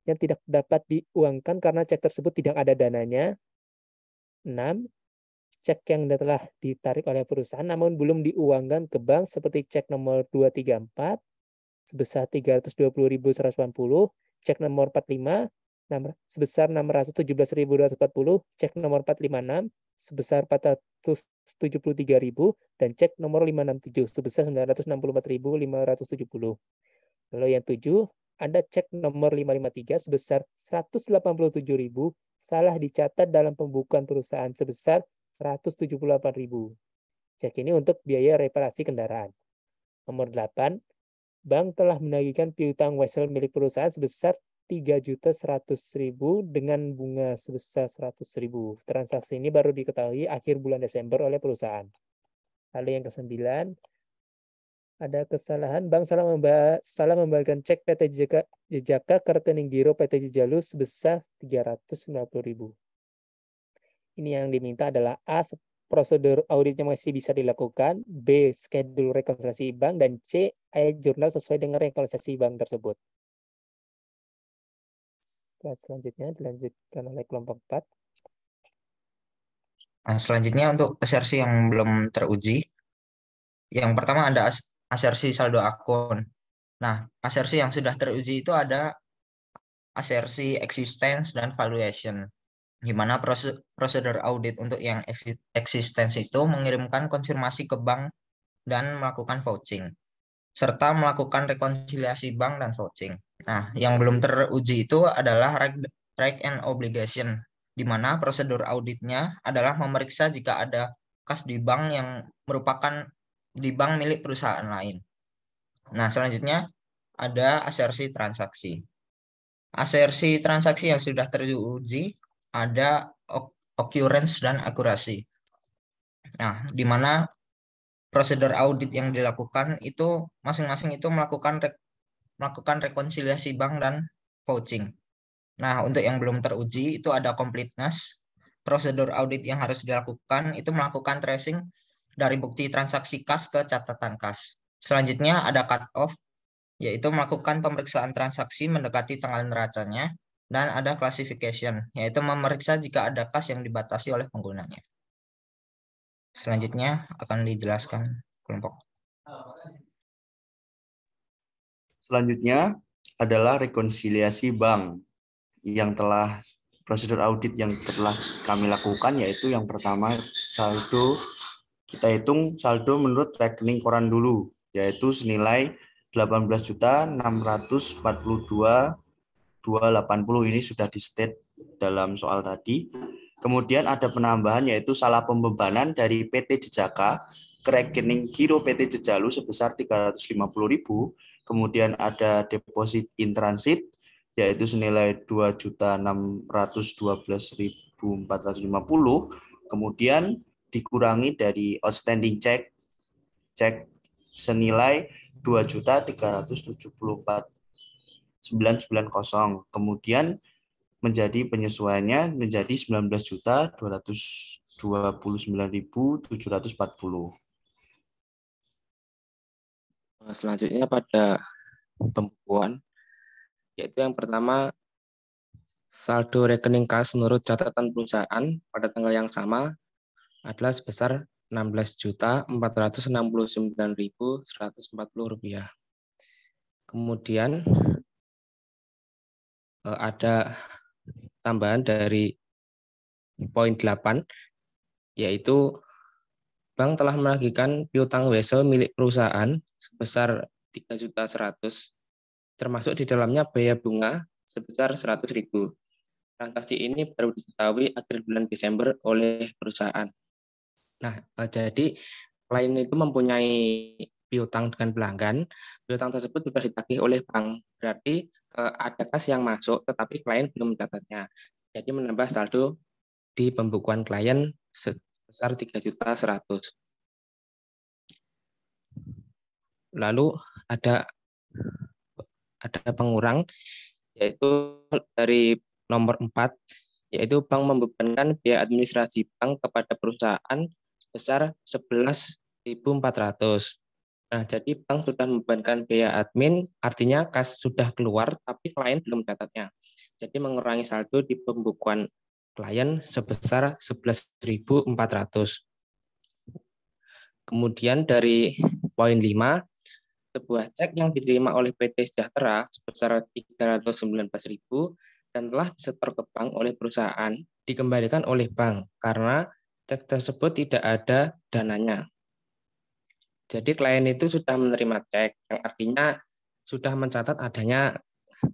yang tidak dapat diuangkan karena cek tersebut tidak ada dananya. 6. Cek yang telah ditarik oleh perusahaan namun belum diuangkan ke bank seperti cek nomor 234 sebesar 320.180, cek nomor 45 sebesar 617.240, cek nomor 456 sebesar 473.000 dan cek nomor 567 sebesar 964.570. Lalu yang 7, ada cek nomor 553 sebesar 187.000 salah dicatat dalam pembukuan perusahaan sebesar 178.000. Cek ini untuk biaya reparasi kendaraan. Nomor 8, bank telah menagihkan piutang wesel milik perusahaan sebesar 3.100.000 dengan bunga sebesar 100.000. Transaksi ini baru diketahui akhir bulan Desember oleh perusahaan. Lalu yang ke-9, ada kesalahan bank salah membagikan cek PT Jejaka ke rekening giro PT Jejalu sebesar 390.000. Ini yang diminta adalah A. Prosedur auditnya masih bisa dilakukan, B. Schedule rekonsiliasi bank, dan C. Ayat jurnal sesuai dengan rekonsiliasi bank tersebut. Selanjutnya dilanjutkan oleh kelompok 4. Nah, selanjutnya untuk asersi yang belum teruji. Yang pertama ada asersi saldo akun. Nah, asersi yang sudah teruji itu ada asersi existence dan valuation. Di mana prosedur audit untuk yang existence itu mengirimkan konfirmasi ke bank dan melakukan vouching, serta melakukan rekonsiliasi bank dan vouching. Nah, yang belum teruji itu adalah right and obligation, di mana prosedur auditnya adalah memeriksa jika ada kas di bank yang merupakan di bank milik perusahaan lain. Nah, selanjutnya ada asersi transaksi. Asersi transaksi yang sudah teruji ada occurrence dan akurasi. Nah, di mana prosedur audit yang dilakukan itu masing-masing itu melakukan rekonsiliasi bank dan vouching. Nah, untuk yang belum teruji itu ada completeness. Prosedur audit yang harus dilakukan itu melakukan tracing dari bukti transaksi kas ke catatan kas. Selanjutnya ada cut off, yaitu melakukan pemeriksaan transaksi mendekati tanggal neracanya, dan ada classification, yaitu memeriksa jika ada kas yang dibatasi oleh penggunanya. Selanjutnya akan dijelaskan kelompok. Selanjutnya adalah rekonsiliasi bank yang telah prosedur audit yang telah kami lakukan, yaitu yang pertama saldo, kita hitung saldo menurut rekening koran dulu, yaitu senilai 18.642.280. Ini sudah di-state dalam soal tadi. Kemudian ada penambahan yaitu salah pembebanan dari PT Jejaka ke rekening giro PT Jejalu sebesar 350.000. Kemudian ada deposit in transit yaitu senilai 2.612.450. Kemudian dikurangi dari outstanding check senilai 2.374.990. Kemudian menjadi penyesuaiannya menjadi 19.229.740. Selanjutnya pada pembukuan, yaitu yang pertama saldo rekening kas menurut catatan perusahaan pada tanggal yang sama adalah sebesar Rp16.469.140. Kemudian ada tambahan dari poin 8, yaitu bank telah menagihkan piutang wesel milik perusahaan sebesar 3.100.000, termasuk di dalamnya biaya bunga sebesar 100.000. Transaksi ini baru diketahui akhir bulan Desember oleh perusahaan. Nah, jadi klien itu mempunyai piutang dengan pelanggan, piutang tersebut sudah ditagih oleh bank. Berarti ada kas yang masuk, tetapi klien belum mencatatnya. Jadi menambah saldo di pembukuan klien sebesar 3.100.000. Lalu ada pengurang, yaitu dari nomor 4, yaitu bank membebankan biaya administrasi bank kepada perusahaan sebesar 11.400. Nah, jadi bank sudah membebankan biaya admin, artinya kas sudah keluar, tapi klien belum catatnya. Jadi mengurangi saldo di pembukuan klien sebesar 11.400. Kemudian dari poin 5, sebuah cek yang diterima oleh PT Sejahtera sebesar 319.000 dan telah disetor ke bank oleh perusahaan dikembalikan oleh bank karena cek tersebut tidak ada dananya. Jadi klien itu sudah menerima cek, yang artinya sudah mencatat adanya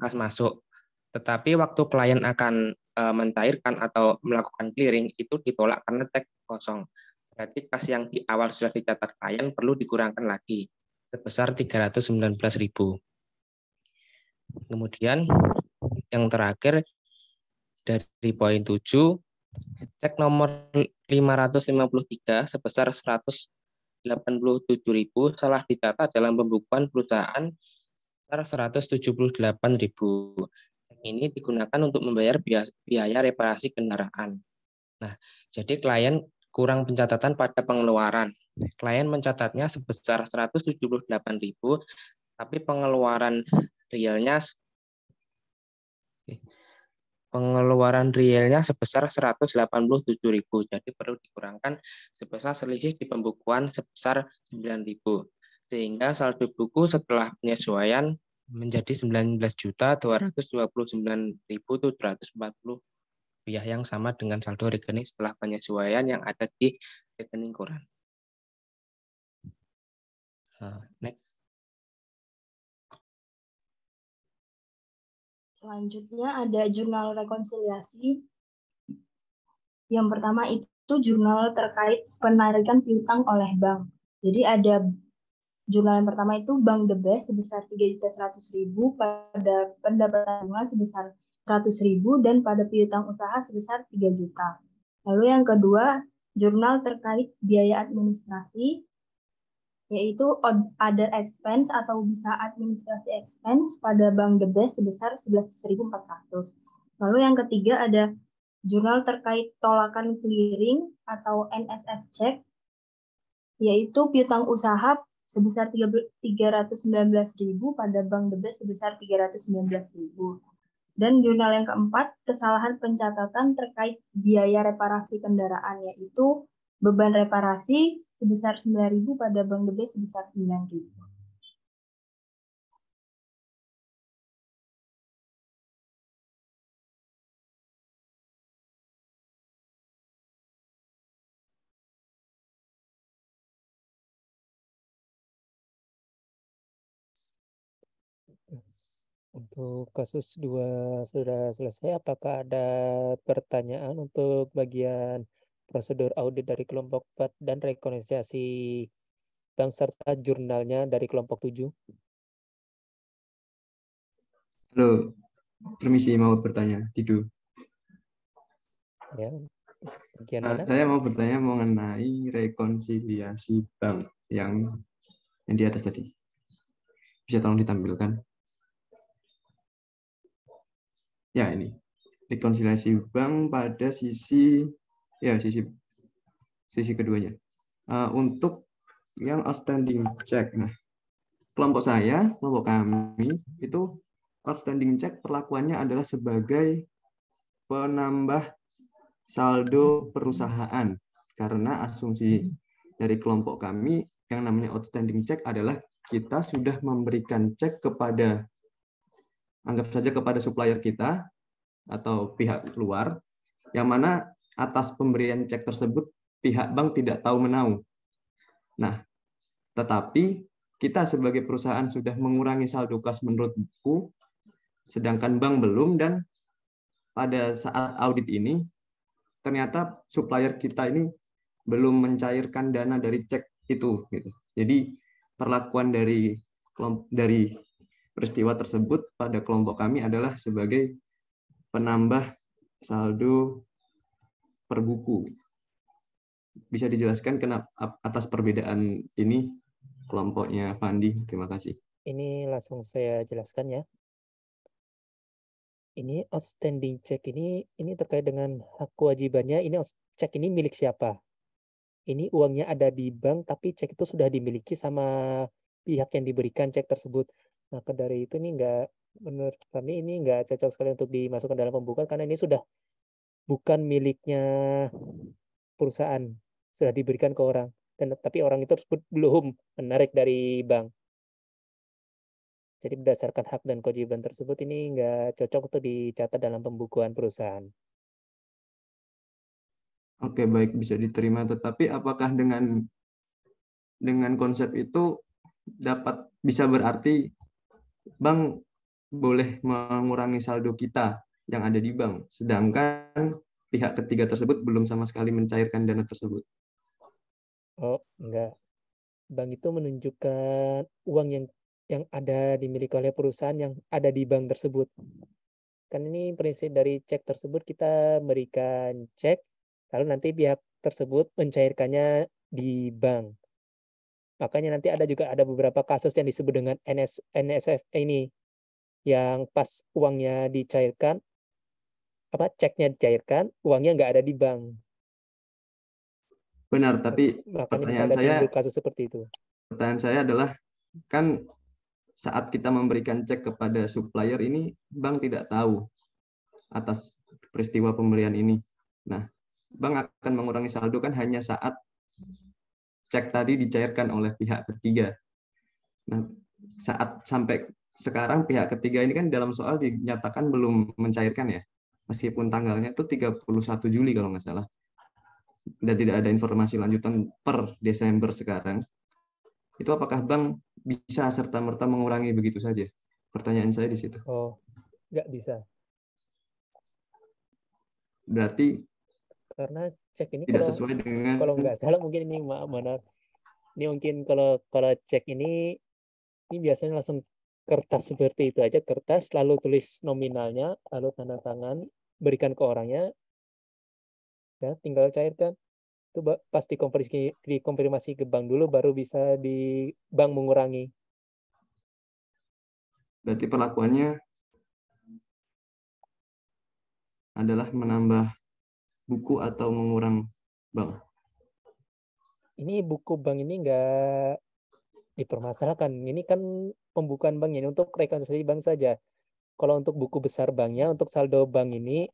kas masuk. Tetapi waktu klien akan mencairkan atau melakukan clearing itu ditolak karena cek kosong. Berarti kas yang di awal sudah dicatat klien perlu dikurangkan lagi sebesar 319.000. Kemudian yang terakhir dari poin 7, cek nomor 553 sebesar 187.000 salah dicatat dalam pembukuan perusahaan sebesar 178.000. Ini digunakan untuk membayar biaya reparasi kendaraan. Nah, jadi klien kurang pencatatan pada pengeluaran. Klien mencatatnya sebesar 178.000, tapi pengeluaran realnya sebesar 187.000. Jadi perlu dikurangkan sebesar selisih di pembukuan sebesar 9.000. Sehingga saldo buku setelah penyesuaian menjadi 19.229.740 rupiah yang sama dengan saldo rekening setelah penyesuaian yang ada di rekening koran. Next. Selanjutnya ada jurnal rekonsiliasi. Yang pertama itu jurnal terkait penarikan piutang oleh bank. Jadi ada jurnal yang pertama itu Bank The Best sebesar 3.100.000 pada pendapatan bunga sebesar 100.000 dan pada piutang usaha sebesar 3 juta. Lalu yang kedua, jurnal terkait biaya administrasi, yaitu other expense atau bisa administrasi expense pada Bank The Best sebesar 11.400. Lalu yang ketiga ada jurnal terkait tolakan clearing atau NSF check, yaitu piutang usaha sebesar 319.000 pada Bank The Best sebesar 319.000. Dan jurnal yang keempat, kesalahan pencatatan terkait biaya reparasi kendaraan, yaitu beban reparasi sebesar 9.000 pada Bank The Best sebesar 9.000. Untuk kasus 2 sudah selesai. Apakah ada pertanyaan untuk bagian prosedur audit dari kelompok 4 dan rekonsiliasi bank serta jurnalnya dari kelompok 7? Halo, permisi mau bertanya, Didu. Ya, bagian mana? Saya mau bertanya mengenai rekonsiliasi bank yang di atas tadi. Bisa tolong ditampilkan? Ya, ini rekonsiliasi bank pada sisi keduanya. Untuk yang outstanding check, nah kelompok kami itu outstanding check perlakuannya adalah sebagai penambah saldo perusahaan, karena asumsi dari kelompok kami yang namanya outstanding check adalah kita sudah memberikan cek kepada, anggap saja kepada supplier kita atau pihak luar, yang mana atas pemberian cek tersebut pihak bank tidak tahu menahu. Nah, tetapi kita sebagai perusahaan sudah mengurangi saldo kas menurut buku, sedangkan bank belum, dan pada saat audit ini ternyata supplier kita ini belum mencairkan dana dari cek itu. Gitu. Jadi perlakuan dari peristiwa tersebut pada kelompok kami adalah sebagai penambah saldo per buku. Bisa dijelaskan kenapa atas perbedaan ini kelompoknya Fandi? Terima kasih. Ini langsung saya jelaskan ya. Ini outstanding check ini terkait dengan hak kewajibannya. Ini cek ini milik siapa? Ini uangnya ada di bank, tapi cek itu sudah dimiliki sama pihak yang diberikan cek tersebut. Maka dari itu ini menurut kami ini nggak cocok sekali untuk dimasukkan dalam pembukaan karena ini sudah bukan miliknya perusahaan, sudah diberikan ke orang. Tapi orang itu tersebut belum menarik dari bank. Jadi berdasarkan hak dan kewajiban tersebut ini nggak cocok untuk dicatat dalam pembukuan perusahaan. Oke, baik, bisa diterima. Tetapi apakah dengan konsep itu bisa berarti bank boleh mengurangi saldo kita yang ada di bank, sedangkan pihak ketiga tersebut belum sama sekali mencairkan dana tersebut? Oh, enggak. Bank itu menunjukkan uang yang ada dimiliki oleh perusahaan yang ada di bank tersebut. Kan ini prinsip dari cek tersebut, kita berikan cek, lalu nanti pihak tersebut mencairkannya di bank. Makanya nanti ada beberapa kasus yang disebut dengan NSF ini, yang pas uangnya dicairkan, ceknya dicairkan, uangnya nggak ada di bank. Benar, tapi makanya bisa ada kasus seperti itu. Pertanyaan saya adalah, kan saat kita memberikan cek kepada supplier ini, bank tidak tahu atas peristiwa pembelian ini. Nah, bank akan mengurangi saldo kan hanya saat cek tadi dicairkan oleh pihak ketiga. Nah, saat sampai sekarang pihak ketiga ini kan dalam soal dinyatakan belum mencairkan ya, meskipun tanggalnya itu 31 Juli kalau nggak salah. Dan tidak ada informasi lanjutan per Desember sekarang. Itu apakah bank bisa serta-merta mengurangi begitu saja? Pertanyaan saya di situ. Oh, nggak bisa. Berarti karena cek ini tidak sesuai dengan, kalau nggak salah mungkin ini mana ini mungkin kalau cek ini biasanya langsung kertas seperti itu aja, kertas lalu tulis nominalnya lalu tanda tangan berikan ke orangnya ya, tinggal cairkan. Itu pas dikonfirmasi ke bank dulu baru bisa di bank mengurangi. Berarti perlakuannya adalah menambah buku atau mengurang bank? Ini buku bank ini nggak dipermasalahkan. Ini kan pembukaan bank ini untuk rekonsiliasi bank saja. Kalau untuk buku besar banknya, untuk saldo bank ini,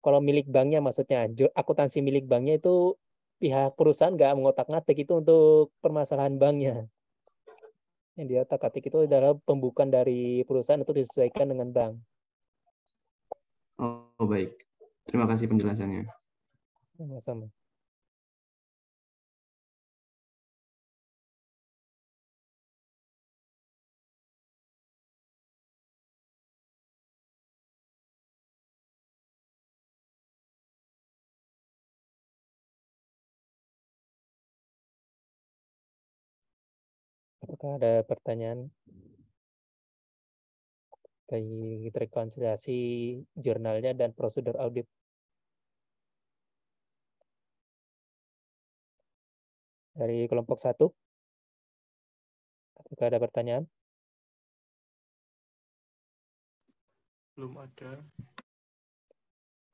kalau milik banknya maksudnya, akuntansi milik banknya itu pihak perusahaan nggak mengotak-ngatik itu untuk permasalahan banknya. Yang dia otak-atik itu adalah pembukaan dari perusahaan untuk disesuaikan dengan bank. Oh, baik. Terima kasih penjelasannya. Sama-sama. Apakah ada pertanyaan dari rekonsiliasi jurnalnya dan prosedur audit? Dari kelompok 1? Apakah ada pertanyaan? Belum ada.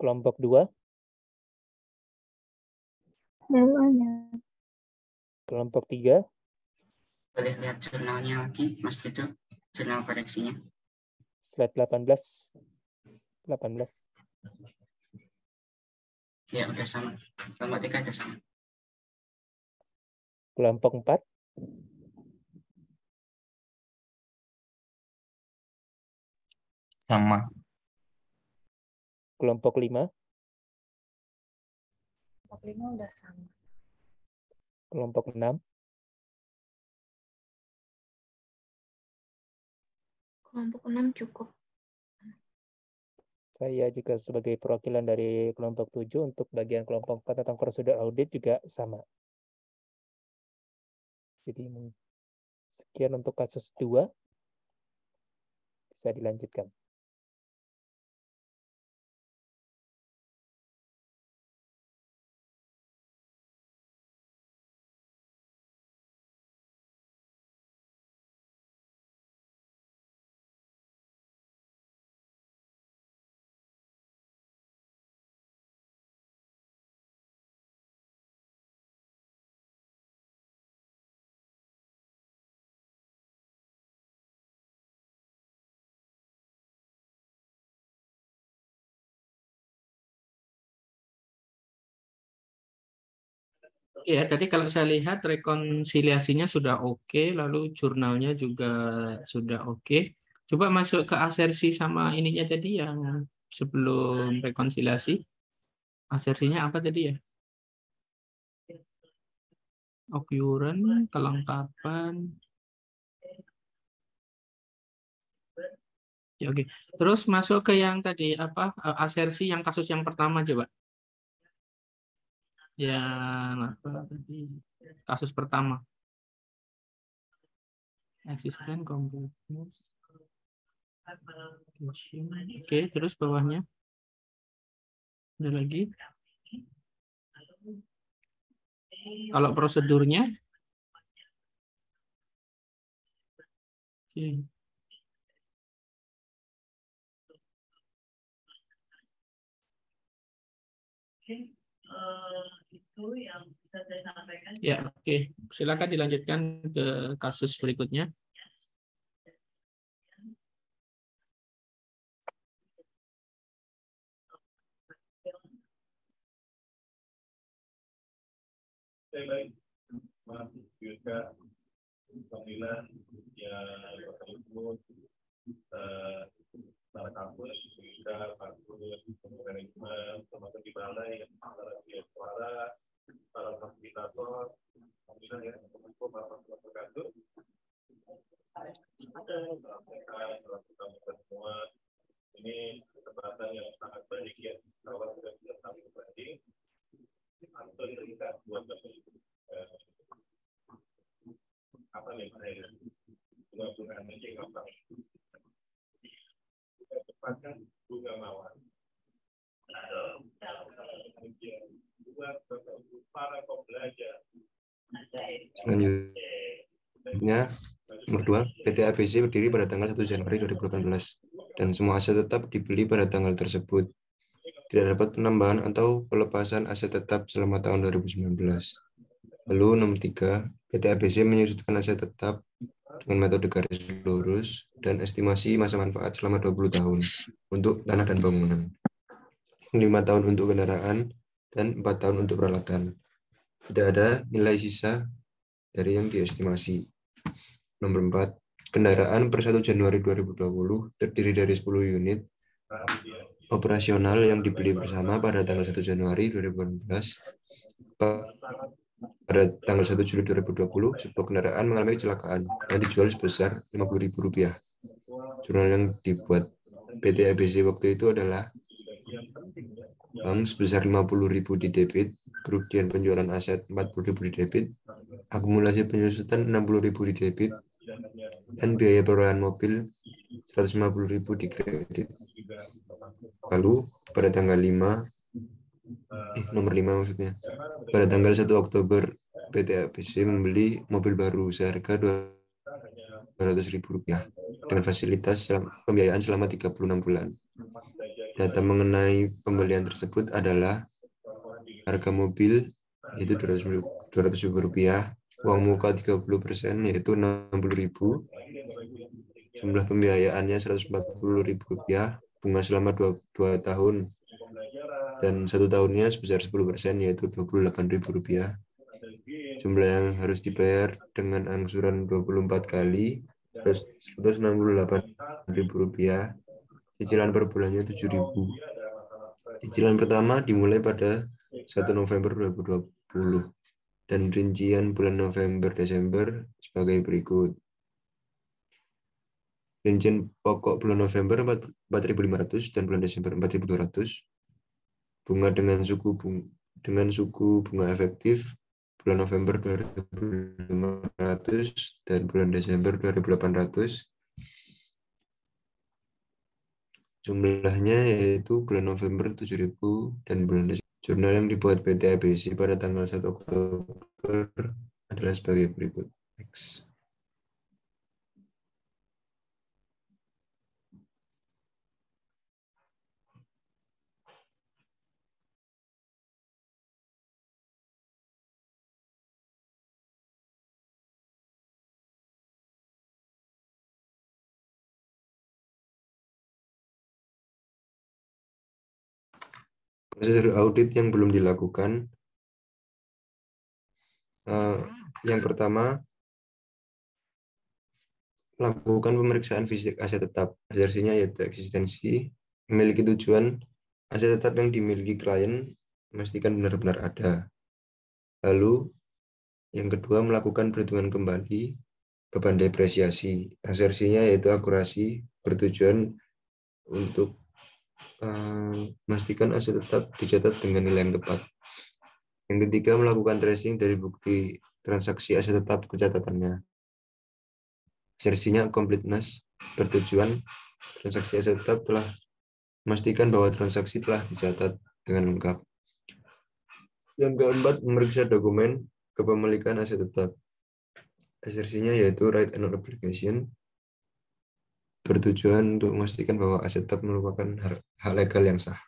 Kelompok 2? Belum ada. Kelompok 3? Boleh lihat jurnalnya lagi, Mas Tito, jurnal koreksinya. Slide 18. 18. Ya, udah sama. Kelompok 3 udah sama. Kelompok 4? Sama. Kelompok 5? Kelompok 5 udah sama. Kelompok 6? Kelompok 6 cukup. Saya juga sebagai perwakilan dari kelompok 7 untuk bagian kelompok 4 tentang prosedur audit juga sama. Jadi sekian untuk kasus 2. Bisa dilanjutkan. Ya, jadi kalau saya lihat rekonsiliasinya sudah oke, lalu jurnalnya juga sudah oke. Coba masuk ke asersi sama ininya tadi yang sebelum rekonsiliasi. Asersinya apa tadi ya? Occurrence, kelengkapan. Ya, oke. Terus masuk ke yang tadi apa? Asersi yang kasus yang pertama coba. Yang apa tadi? Kasus pertama. Existent completeness. Oke, terus bawahnya. Ada lagi. Kalau prosedurnya, oke. Itu yang bisa saya sampaikan. Ya, oke. Silakan dilanjutkan ke kasus berikutnya. Baik, masih juga pemilihan yang tersebut secara kampus juga kampus manajemen termasuk di balai antara pihak suara, para fasilitator, pemilihan yang untuk para fasilitator semua ini kesempatan yang sangat baik ya kalau sudah kami berbanding atau terikat buat apa nih bukan mencegah apa cepatkan bunga mawar buat para pembelajar. Selanjutnya, nomor 2, PT ABC berdiri pada tanggal 1 Januari 2018 dan semua aset tetap dibeli pada tanggal tersebut. Tidak dapat penambahan atau pelepasan aset tetap selama tahun 2019. Lalu nomor 3, PT ABC menyusutkan aset tetap dengan metode garis lurus dan estimasi masa manfaat selama 20 tahun untuk tanah dan bangunan, 5 tahun untuk kendaraan, dan 4 tahun untuk peralatan. Tidak ada nilai sisa dari yang diestimasi. Nomor 4, kendaraan per 1 Januari 2020 terdiri dari 10 unit operasional yang dibeli bersama pada tanggal 1 Januari 2018. Pada tanggal 1 Juli 2020, sebuah kendaraan mengalami kecelakaan yang dijual sebesar Rp50.000. Jurnal yang dibuat PT ABC waktu itu adalah bank sebesar Rp50.000 di debit, kerugian penjualan aset Rp40.000 di debit, akumulasi penyusutan Rp60.000 di debit, dan biaya perolehan mobil Rp150.000 di kredit. Lalu pada tanggal nomor 5 maksudnya, pada tanggal 1 Oktober PT ABC membeli mobil baru seharga Rp200.000 dengan fasilitas pembiayaan selama 36 bulan. Data mengenai pembelian tersebut adalah harga mobil yaitu Rp200.000, uang muka 30% yaitu Rp60.000, jumlah pembiayaannya Rp140.000, bunga selama 2 tahun, dan 1 tahunnya sebesar 10% yaitu Rp28.000. Jumlah yang harus dibayar dengan angsuran 24 kali Rp168.000. Cicilan per bulannya Rp7.000. Cicilan pertama dimulai pada 1 November 2020 dan rincian bulan November-Desember sebagai berikut. Rincian pokok bulan November 4.500 dan bulan Desember 4.200. Bunga dengan suku bunga efektif bulan November 2.500 dan bulan Desember 2.800. Jumlahnya yaitu bulan November 7.000 dan bulan Desember. Jurnal yang dibuat PT ABC pada tanggal 1 Oktober adalah sebagai berikut. Next. Prosedur audit yang belum dilakukan Yang pertama, melakukan pemeriksaan fisik aset tetap. Asersinya yaitu eksistensi, memiliki tujuan, aset tetap yang dimiliki klien, memastikan benar-benar ada. Lalu, yang kedua, melakukan perhitungan kembali beban depresiasi. Asersinya yaitu akurasi, bertujuan untuk memastikan aset tetap dicatat dengan nilai yang tepat. Yang ketiga, melakukan tracing dari bukti transaksi aset tetap ke catatannya. Asersinya completeness, bertujuan transaksi aset tetap telah memastikan bahwa transaksi telah dicatat dengan lengkap. Yang keempat, memeriksa dokumen kepemilikan aset tetap. Asersinya yaitu right and obligation, bertujuan untuk memastikan bahwa aset tetap merupakan hak legal yang sah.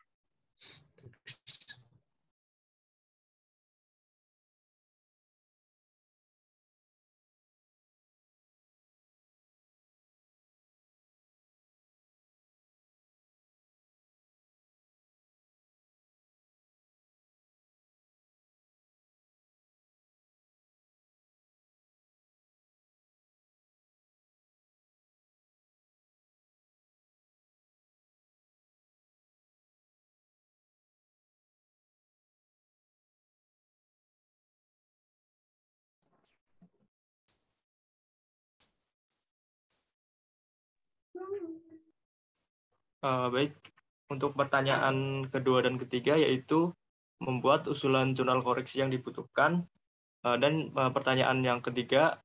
Baik, untuk pertanyaan kedua dan ketiga yaitu membuat usulan jurnal koreksi yang dibutuhkan, dan pertanyaan yang ketiga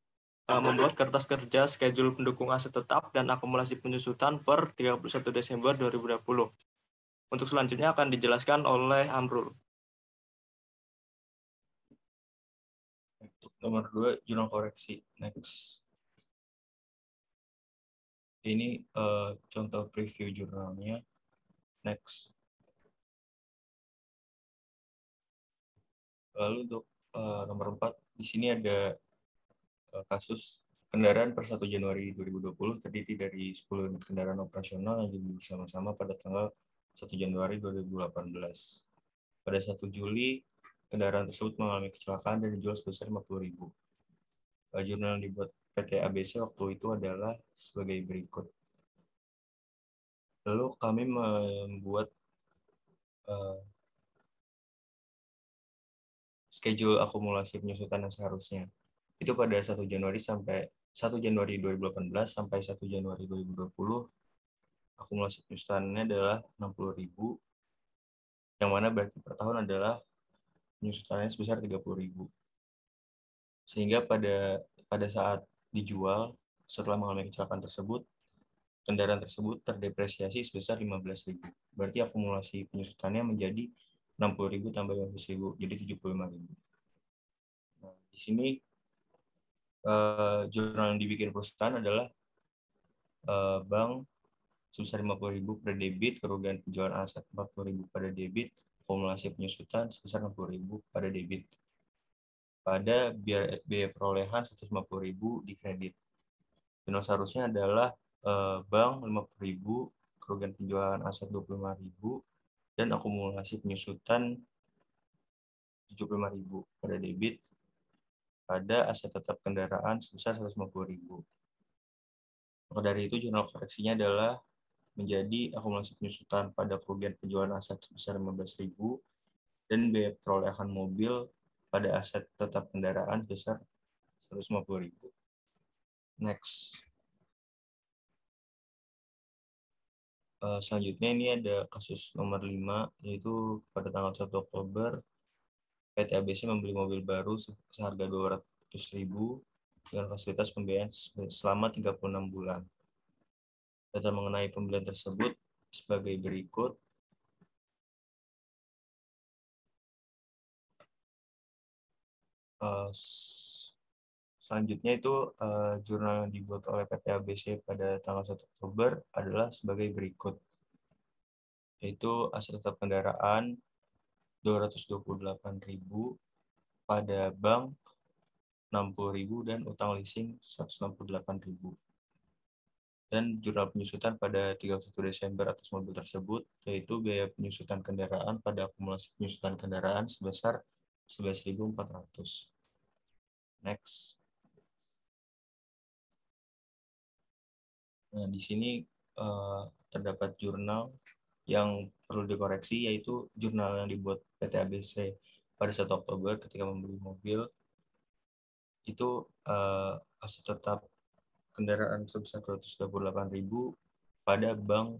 membuat kertas kerja schedule pendukung aset tetap dan akumulasi penyusutan per 31 Desember 2020. Untuk selanjutnya akan dijelaskan oleh Amrul. Untuk nomor 2, jurnal koreksi. Next. Ini contoh preview jurnalnya. Next. Lalu untuk nomor 4, di sini ada kasus kendaraan per 1 Januari 2020 terdiri dari 10 kendaraan operasional yang dibeli bersama-sama pada tanggal 1 Januari 2018. Pada 1 Juli, kendaraan tersebut mengalami kecelakaan dan dijual sebesar 50.000. Jurnal yang dibuat PT ABC waktu itu adalah sebagai berikut. Lalu kami membuat schedule akumulasi penyusutan yang seharusnya. Itu pada 1 Januari 2018 sampai 1 Januari 2020, akumulasi penyusutannya adalah 60.000, yang mana berarti per tahun adalah penyusutannya sebesar 30.000. Sehingga pada saat dijual, setelah mengalami kecelakaan tersebut, kendaraan tersebut terdepresiasi sebesar 15.000. Berarti akumulasi penyusutannya menjadi 60.000 tambah 15.000, jadi 75.000. Nah, di sini jurnal yang dibikin perusahaan adalah bank sebesar 50.000 pada debit, kerugian penjualan aset 40.000 pada debit, akumulasi penyusutan sebesar 60.000 pada debit. Pada biaya perolehan 150.000 di kredit. Jurnal seharusnya adalah bank 50.000, kerugian penjualan aset 25.000, dan akumulasi penyusutan 75.000 pada debit. Pada aset tetap kendaraan sebesar 150.000. Maka dari itu jurnal koreksinya adalah menjadi akumulasi penyusutan pada kerugian penjualan aset sebesar 15.000 dan biaya perolehan mobil pada aset tetap kendaraan sebesar 150.000. Next. Selanjutnya ini ada kasus nomor 5, yaitu pada tanggal 1 Oktober PT ABC membeli mobil baru seharga 200.000 dengan fasilitas pembiayaan selama 36 bulan. Data mengenai pembelian tersebut sebagai berikut. Selanjutnya itu jurnal yang dibuat oleh PT ABC pada tanggal 1 Oktober adalah sebagai berikut. Yaitu aset tetap kendaraan 228.000, pada bank 60.000 dan utang leasing 168.000. Dan jurnal penyusutan pada 31 Desember atas mobil tersebut, yaitu biaya penyusutan kendaraan pada akumulasi penyusutan kendaraan sebesar 11.400. Next. Nah, di sini terdapat jurnal yang perlu dikoreksi, yaitu jurnal yang dibuat PT ABC pada 1 Oktober ketika membeli mobil. Itu aset tetap kendaraan sebesar 228.000 pada bank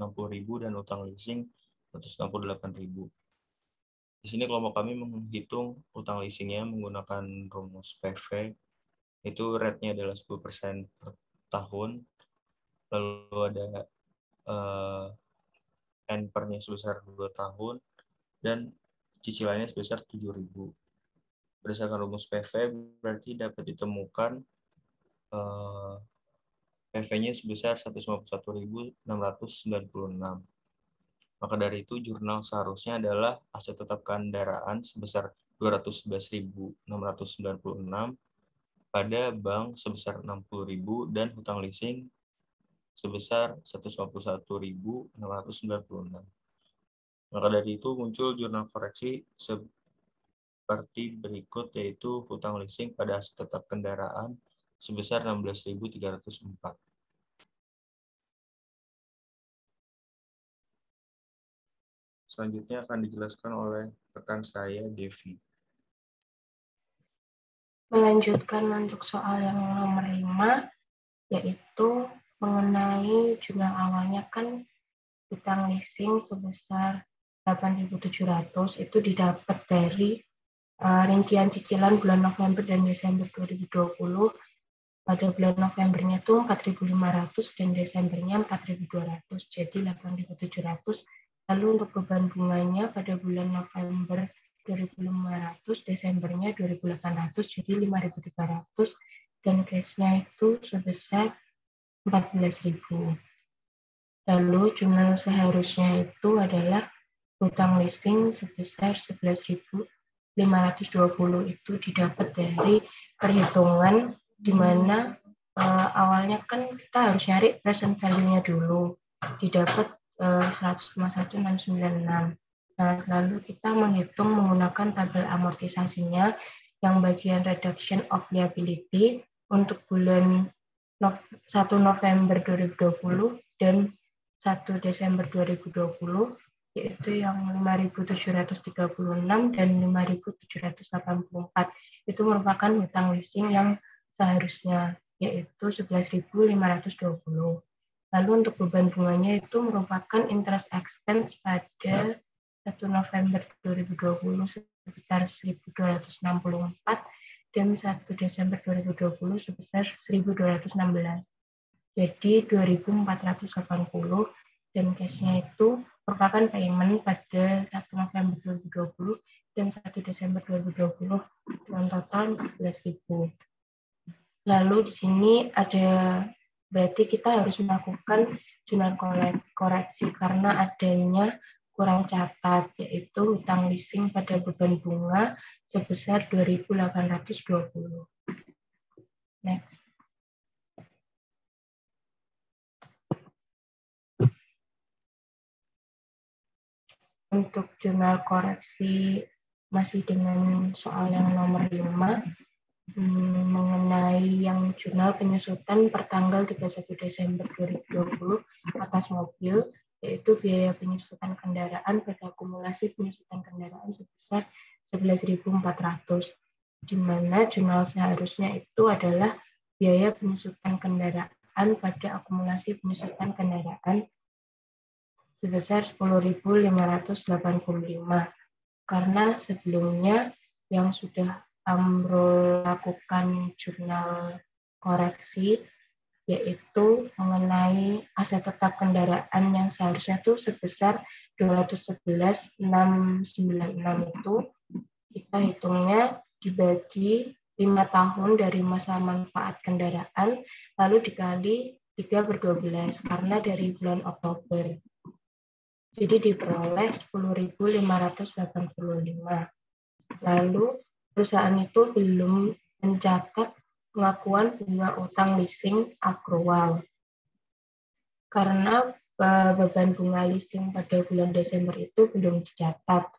60.000 dan utang leasing 168.000. Di sini kelompok kami menghitung utang leasingnya menggunakan rumus PV, itu rate-nya adalah 10% per tahun, lalu ada NPR-nya sebesar 2 tahun, dan cicilannya sebesar 7.000. Berdasarkan rumus PV, berarti dapat ditemukan PV-nya sebesar 151.696. Maka dari itu, jurnal seharusnya adalah aset tetap kendaraan sebesar 211.696 pada bank sebesar 60.000 dan hutang leasing sebesar 151.696. Maka dari itu muncul jurnal koreksi seperti berikut, yaitu hutang leasing pada aset tetap kendaraan sebesar 16.304. Selanjutnya akan dijelaskan oleh rekan saya, Devi. Melanjutkan untuk soal yang nomor 5, yaitu mengenai jurnal awalnya kan hutang leasing sebesar 8.700 itu didapat dari rincian cicilan bulan November dan Desember 2020. Pada bulan Novembernya itu 4.500 dan Desembernya 4.200, jadi 8.700. Lalu untuk beban bunganya pada bulan November 2.500, Desembernya 2.800, jadi 5.300, dan cashnya itu sebesar 14.000. Lalu jurnal seharusnya itu adalah hutang leasing sebesar 11.520 itu didapat dari perhitungan di mana awalnya kan kita harus nyari present value-nya dulu, didapat 100,1696. Nah, lalu kita menghitung menggunakan tabel amortisasinya yang bagian reduction of liability untuk bulan 1 November 2020 dan 1 Desember 2020, yaitu yang 5.736 dan 5.784. Itu merupakan hutang leasing yang seharusnya, yaitu 11.520. Lalu untuk beban bunganya itu merupakan interest expense pada 1 November 2020 sebesar 1.264 dan 1 Desember 2020 sebesar 1.216. Jadi 2.480 dan cashnya itu merupakan payment pada 1 November 2020 dan 1 Desember 2020 dengan total 14.000. Lalu di sini ada berarti kita harus melakukan jurnal koreksi karena adanya kurang catat, yaitu hutang leasing pada beban bunga sebesar 2.820. Next. Untuk jurnal koreksi masih dengan soal yang nomor 5, mengenai yang jurnal penyusutan pertanggal 31 Desember 2020 atas mobil, yaitu biaya penyusutan kendaraan pada akumulasi penyusutan kendaraan sebesar 11.400, di mana jurnal seharusnya itu adalah biaya penyusutan kendaraan pada akumulasi penyusutan kendaraan sebesar 10.585, karena sebelumnya yang sudah Amrul lakukan jurnal koreksi, yaitu mengenai aset tetap kendaraan yang seharusnya itu sebesar 211.696 itu kita hitungnya dibagi 5 tahun dari masa manfaat kendaraan lalu dikali 3/12 karena dari bulan Oktober. Jadi diperoleh 10.585. Lalu perusahaan itu belum mencatat pengakuan bunga utang leasing akrual. Karena beban bunga leasing pada bulan Desember itu belum dicatat.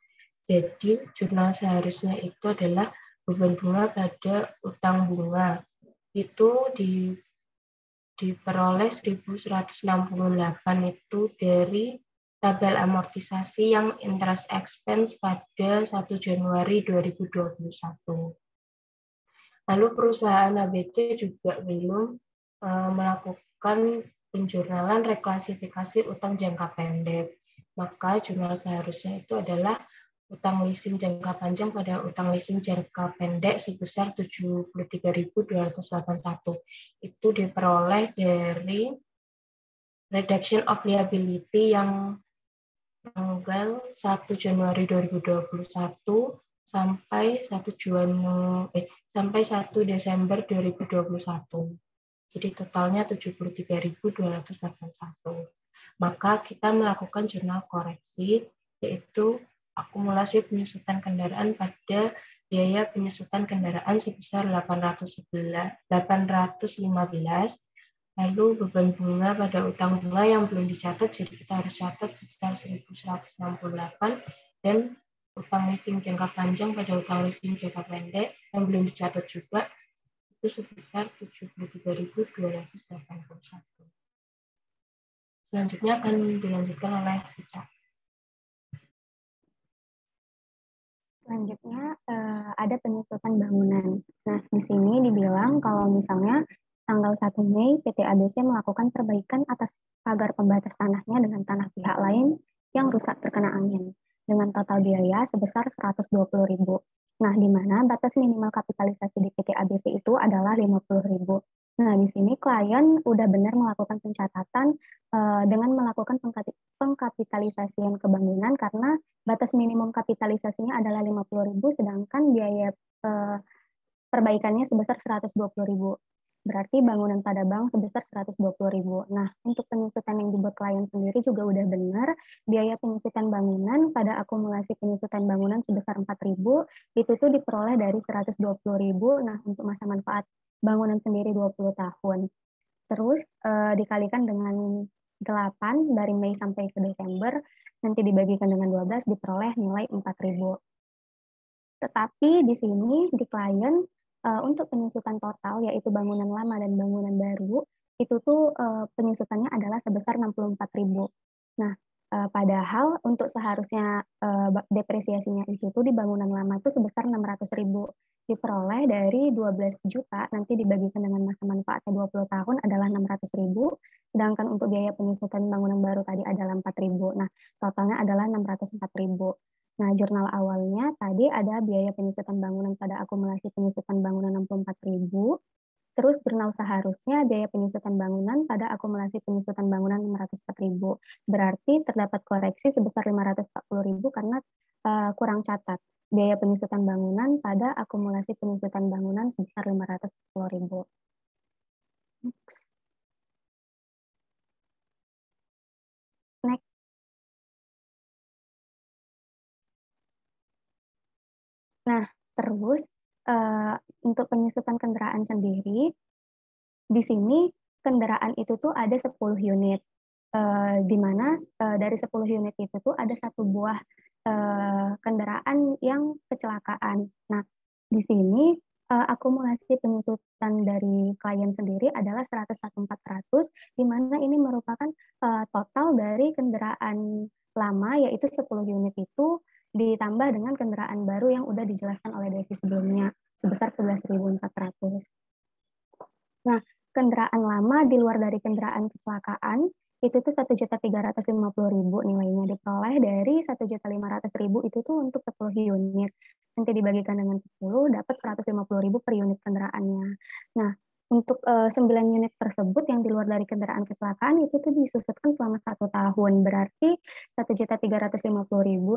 Jadi jurnal seharusnya itu adalah beban bunga pada utang bunga. Itu diperoleh 1.168 itu dari tabel amortisasi yang interest expense pada 1 Januari 2021. Lalu perusahaan ABC juga belum melakukan penjurnalan reklasifikasi utang jangka pendek. Maka jurnal seharusnya itu adalah utang leasing jangka panjang pada utang leasing jangka pendek sebesar 73.281. Itu diperoleh dari reduction of liability yang tanggal 1 Januari 2021 sampai 1 Desember 2021. Jadi totalnya 73.281. Maka kita melakukan jurnal koreksi, yaitu akumulasi penyusutan kendaraan pada biaya penyusutan kendaraan sebesar 815, lalu beban bunga pada utang bunga yang belum dicatat, jadi kita harus catat sebesar 1.168, dan utang leasing jangka panjang pada utang leasing jangka pendek yang belum dicatat juga, itu sebesar 73.281. Selanjutnya akan dilanjutkan oleh Richard. Selanjutnya ada penyusutan bangunan. Nah, di sini dibilang kalau misalnya tanggal 1 Mei PT ABC melakukan perbaikan atas pagar pembatas tanahnya dengan tanah pihak lain yang rusak terkena angin dengan total biaya sebesar 120.000. Nah, di mana batas minimal kapitalisasi di PT ABC itu adalah 50.000. Nah, di sini klien udah benar melakukan pencatatan dengan melakukan pengkapitalisasian kebangunan karena batas minimum kapitalisasinya adalah 50.000, sedangkan biaya perbaikannya sebesar 120.000. Berarti bangunan pada bank sebesar 120.000. Nah, untuk penyusutan yang dibuat klien sendiri juga udah benar. Biaya penyusutan bangunan pada akumulasi penyusutan bangunan sebesar 4.000 itu tuh diperoleh dari 120.000. Nah, untuk masa manfaat bangunan sendiri 20 tahun. Terus dikalikan dengan 8 dari Mei sampai ke Desember, nanti dibagikan dengan 12 diperoleh nilai 4.000. Tetapi di sini di klien untuk penyusutan total, yaitu bangunan lama dan bangunan baru, itu tuh penyusutannya adalah sebesar 64.000. Nah, padahal untuk seharusnya depresiasinya itu tuh di bangunan lama itu sebesar 600.000. Diperoleh dari 12 juta, nanti dibagikan dengan masa manfaatnya 20 tahun adalah 600.000, sedangkan untuk biaya penyusutan bangunan baru tadi adalah 4.000. Nah, totalnya adalah 604.000. Nah, jurnal awalnya tadi ada biaya penyusutan bangunan pada akumulasi penyusutan bangunan 64.000. Terus jurnal seharusnya biaya penyusutan bangunan pada akumulasi penyusutan bangunan 604.000. Berarti terdapat koreksi sebesar 540.000 karena kurang catat biaya penyusutan bangunan pada akumulasi penyusutan bangunan sebesar 540.000. Next. Next. Nah, terus untuk penyusutan kendaraan sendiri, di sini kendaraan itu tuh ada 10 unit, di mana dari 10 unit itu tuh ada 1 buah kendaraan yang kecelakaan. Nah, di sini akumulasi penyusutan dari klien sendiri adalah 101.400, di mana ini merupakan total dari kendaraan lama, yaitu 10 unit itu, ditambah dengan kendaraan baru yang udah dijelaskan oleh Devi sebelumnya sebesar 11.400. Nah, kendaraan lama di luar dari kendaraan kecelakaan itu tuh 1.350.000 nilainya, diperoleh dari 1.500.000 itu tuh untuk 10 unit. Nanti dibagikan dengan 10 dapat 150.000 per unit kendaraannya. Nah, untuk 9 unit tersebut yang di luar dari kendaraan kecelakaan itu tuh disusutkan selama 1 tahun. Berarti 1.350.000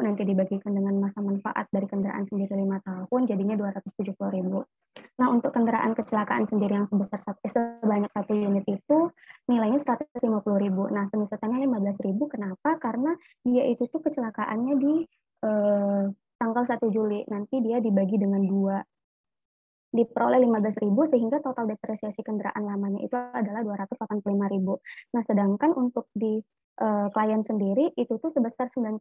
nanti dibagikan dengan masa manfaat dari kendaraan sendiri 5 tahun, jadinya 270.000. Nah, untuk kendaraan kecelakaan sendiri yang sebanyak 1 unit itu nilainya 150.000. Nah, penyusutannya 15.000. Kenapa? Karena dia itu tuh kecelakaannya di tanggal 1 Juli. Nanti dia dibagi dengan 2. Diperoleh 15.000 sehingga total depresiasi kendaraan lamanya itu adalah 285.000. Nah, sedangkan untuk di klien sendiri itu tuh sebesar 90.000.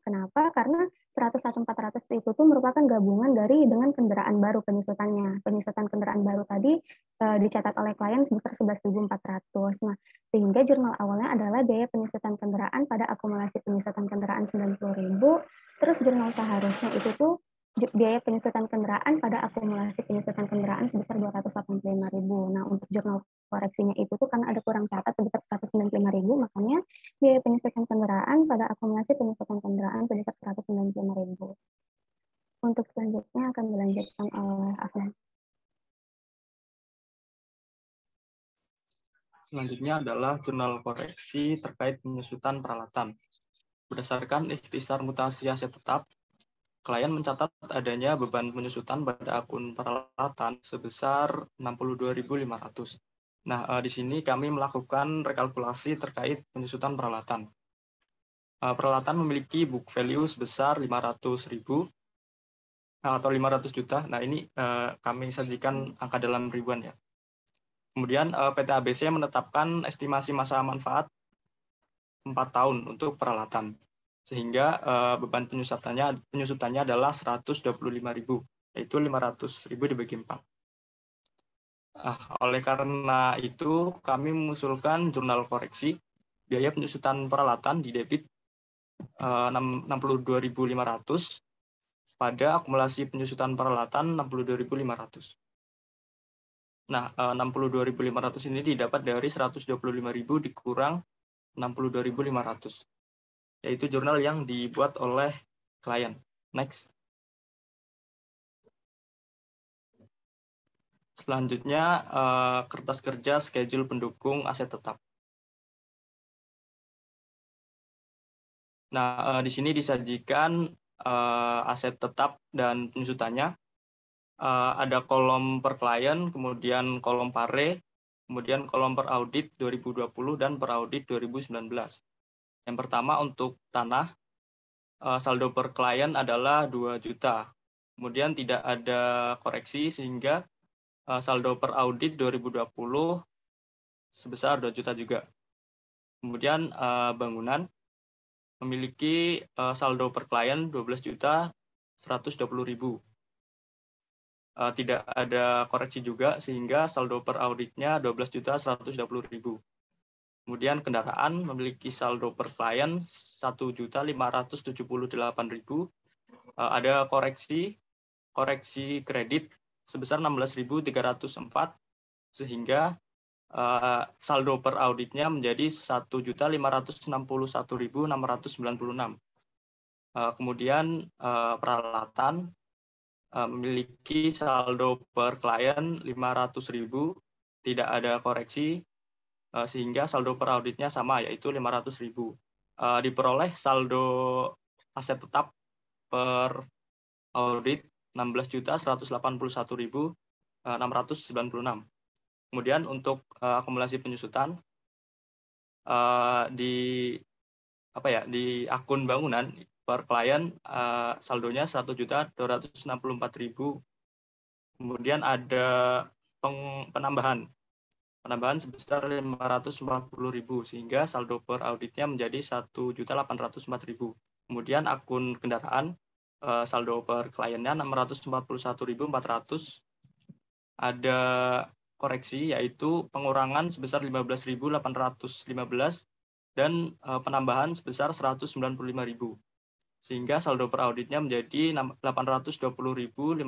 Kenapa? Karena 101.400 itu tuh merupakan gabungan dari dengan kendaraan baru penyusutannya. Penyusutan kendaraan baru tadi dicatat oleh klien sebesar 11.400. Nah, sehingga jurnal awalnya adalah biaya penyusutan kendaraan pada akumulasi penyusutan kendaraan 90.000. Terus jurnal seharusnya itu tuh biaya penyusutan kendaraan pada akumulasi penyusutan kendaraan sebesar 285.000. Nah, untuk jurnal koreksinya itu tuh karena ada kurang catat sebesar 195.000, makanya biaya penyusutan kendaraan pada akumulasi penyusutan kendaraan sebesar 195.000. Untuk selanjutnya akan dilanjutkan oleh Afnan. Selanjutnya adalah jurnal koreksi terkait penyusutan peralatan. Berdasarkan ikhtisar mutasi aset tetap, klien mencatat adanya beban penyusutan pada akun peralatan sebesar 62.500. Nah, di sini kami melakukan rekalkulasi terkait penyusutan peralatan. Peralatan memiliki book value sebesar 500.000 atau 500 juta. Nah, ini kami sajikan angka dalam ribuan ya. Kemudian PT ABC menetapkan estimasi masa manfaat 4 tahun untuk peralatan. Sehingga beban penyusutannya adalah 125.000, yaitu 500.000 dibagi 4. Oleh karena itu, kami mengusulkan jurnal koreksi biaya penyusutan peralatan di debit 62.500 pada akumulasi penyusutan peralatan 62.500. Nah, 62.500 ini didapat dari 125.000 dikurang 62.500, yaitu jurnal yang dibuat oleh klien. Next. Selanjutnya, kertas kerja schedule pendukung aset tetap. Nah, di sini disajikan aset tetap dan penyusutannya. Ada kolom per klien, kemudian kolom pare, kemudian kolom per audit 2020 dan per audit 2019. Yang pertama untuk tanah, saldo per klien adalah 2 juta. Kemudian tidak ada koreksi sehingga saldo per audit 2020 sebesar 2 juta juga. Kemudian bangunan memiliki saldo per klien 12.120.000. Tidak ada koreksi juga sehingga saldo per auditnya 12.120.000. Kemudian kendaraan memiliki saldo per klien 1.578.000. Ada koreksi kredit sebesar 16.304 sehingga saldo per auditnya menjadi 1.561.696. Kemudian peralatan memiliki saldo per klien 500.000, tidak ada koreksi sehingga saldo per auditnya sama yaitu 500.000. Diperoleh saldo aset tetap per audit 16.181.696. Kemudian untuk akumulasi penyusutan di akun bangunan per klien saldonya 1.264.000. Kemudian ada penambahan sebesar 540.000 sehingga saldo per auditnya menjadi 1.804.000. Kemudian akun kendaraan saldo per kliennya 641.400. Ada koreksi yaitu pengurangan sebesar 15.815 dan penambahan sebesar 195.000 sehingga saldo per auditnya menjadi 820.585.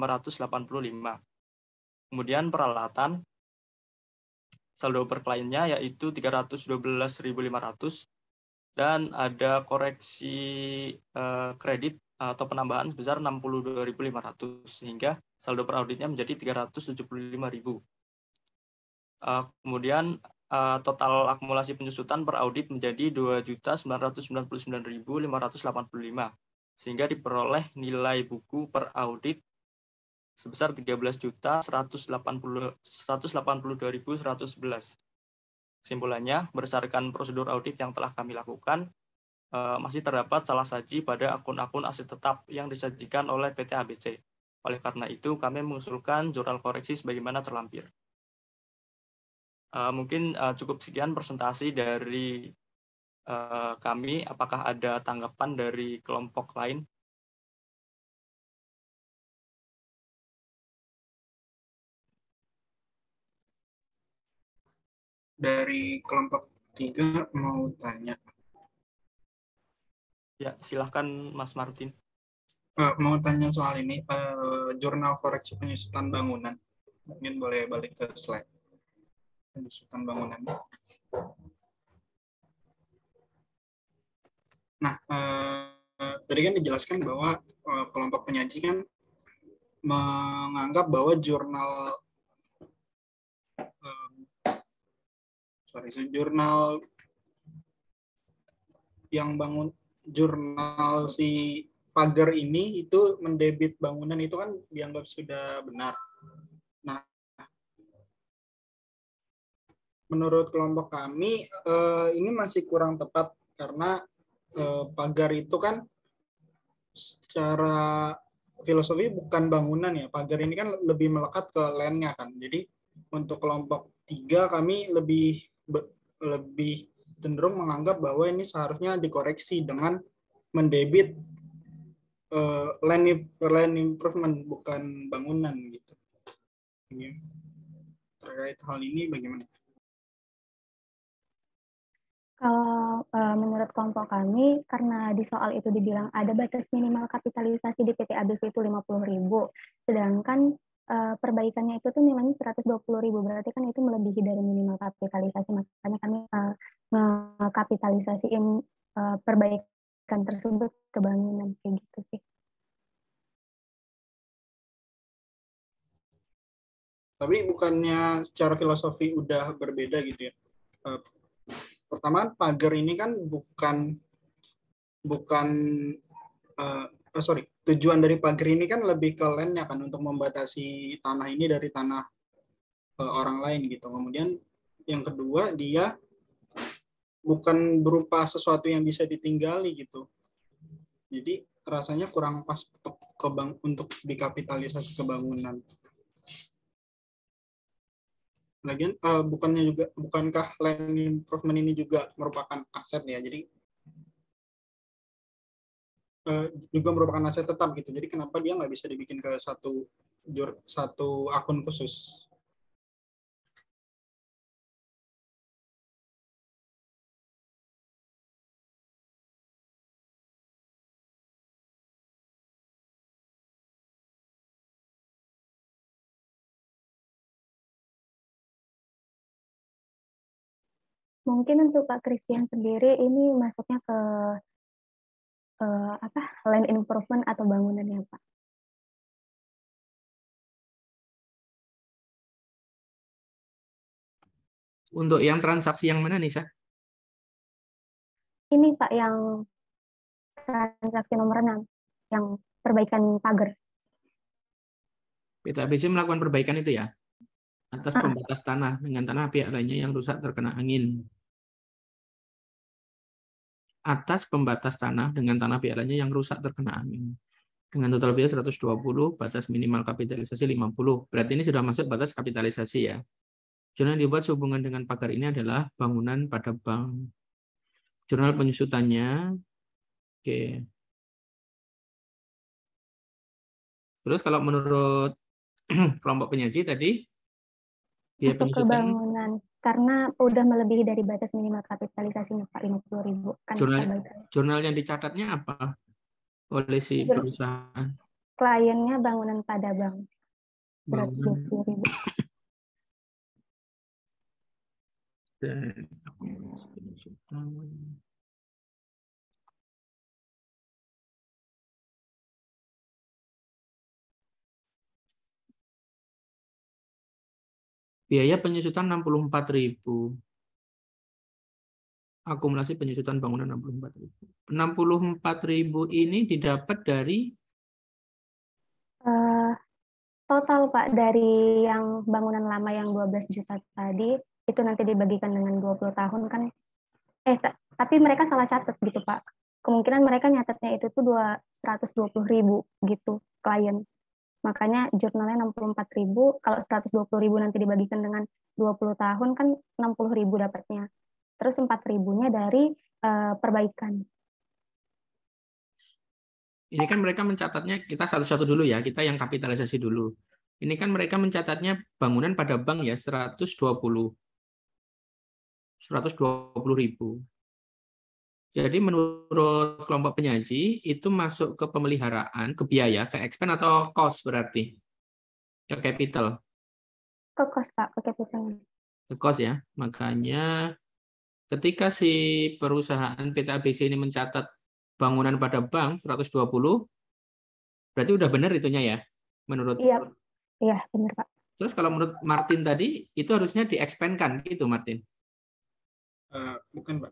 Kemudian peralatan saldo per kliennya yaitu 312.500 dan ada koreksi kredit atau penambahan sebesar 62.500 sehingga saldo per auditnya menjadi 375.000. Kemudian total akumulasi penyusutan per audit menjadi 2.999.585 sehingga diperoleh nilai buku per audit sebesar 13.182.111. Kesimpulannya, berdasarkan prosedur audit yang telah kami lakukan, masih terdapat salah saji pada akun-akun aset tetap yang disajikan oleh PT ABC. Oleh karena itu, kami mengusulkan jurnal koreksi sebagaimana terlampir. Mungkin cukup sekian presentasi dari kami. Apakah ada tanggapan dari kelompok lain? Dari kelompok 3 mau tanya. Ya, silahkan Mas Martin. Mau tanya soal ini, jurnal koreksi penyusutan bangunan. Mungkin boleh balik ke slide. Penyusutan bangunan. Nah, tadi kan dijelaskan bahwa kelompok penyaji kan menganggap bahwa jurnal jurnal yang bangun jurnal si pagar ini itu mendebit bangunan itu kan dianggap sudah benar. Nah, menurut kelompok kami ini masih kurang tepat karena pagar itu kan secara filosofi bukan bangunan ya. Pagar ini kan lebih melekat ke land-nya kan. Jadi untuk kelompok 3 kami lebih cenderung menganggap bahwa ini seharusnya dikoreksi dengan mendebit land improvement bukan bangunan gitu. Terkait hal ini bagaimana? Kalau menurut kelompok kami, karena di soal itu dibilang ada batas minimal kapitalisasi di PT ABC itu 50.000, sedangkan perbaikannya itu tuh nilainya 120.000, berarti kan itu melebihi dari minimal kapitalisasi, makanya kami ngekapitalisasiin perbaikan tersebut ke bangunan, kayak gitu sih. Tapi bukannya secara filosofi udah berbeda gitu ya? Pertama, pagar ini kan tujuan dari pagar ini kan lebih ke land-nya kan, untuk membatasi tanah ini dari tanah orang lain gitu. Kemudian yang kedua, dia bukan berupa sesuatu yang bisa ditinggali gitu. Jadi rasanya kurang pas untuk dikapitalisasi ke bangunan. Lagian bukankah land improvement ini juga merupakan aset ya? Jadi juga merupakan aset tetap gitu. Jadi kenapa dia nggak bisa dibikin ke satu akun khusus? Mungkin untuk Pak Christian sendiri ini masuknya ke land improvement atau bangunan ya Pak? Untuk yang transaksi yang mana nih, Sa? Ini Pak yang transaksi nomor 6, yang perbaikan pagar. PT ABC melakukan perbaikan itu ya? Atas pembatas tanah dengan tanah pihak lainnya yang rusak terkena angin. Atas pembatas tanah dengan tanah pihak lainnya yang rusak terkena angin. Dengan total biaya 120, batas minimal kapitalisasi 50. Berarti ini sudah masuk batas kapitalisasi ya. Jurnal yang dibuat sehubungan dengan pagar ini adalah bangunan pada bank. Jurnal penyusutannya, oke. Terus kalau menurut kelompok penyaji tadi, masuk ke bangunan karena udah melebihi dari batas minimal kapitalisasinya Pak, 50.000 kan. Jurnal yang dicatatnya apa oleh si perusahaan? Kliennya bangunan pada bank, 120.000. Biaya penyusutan 64.000. Akumulasi penyusutan bangunan 64.000. 64.000 ini didapat dari total Pak, dari yang bangunan lama yang 12 juta tadi itu nanti dibagikan dengan 20 tahun kan. Tapi mereka salah catat gitu Pak. Kemungkinan mereka nyatetnya itu tuh 120.000 gitu klien. Makanya jurnalnya 64.000, kalau 120.000 nanti dibagikan dengan 20 tahun kan 60.000 dapatnya. terus 4.000-nya dari perbaikan. Ini kan mereka mencatatnya, kita satu-satu dulu ya, kita yang kapitalisasi dulu. Ini kan mereka mencatatnya bangunan pada bank ya 120.000. Jadi menurut kelompok penyaji itu masuk ke pemeliharaan, ke biaya, ke expense atau cost berarti? Ke capital. Ke cost, Pak, ke capital. Ke cost ya. Makanya ketika si perusahaan PT ABC ini mencatat bangunan pada bank 120, berarti udah benar itunya ya? Menurut. Iya, benar, Pak. Terus kalau menurut Martin tadi, itu harusnya di-expand-kan gitu, Martin? Bukan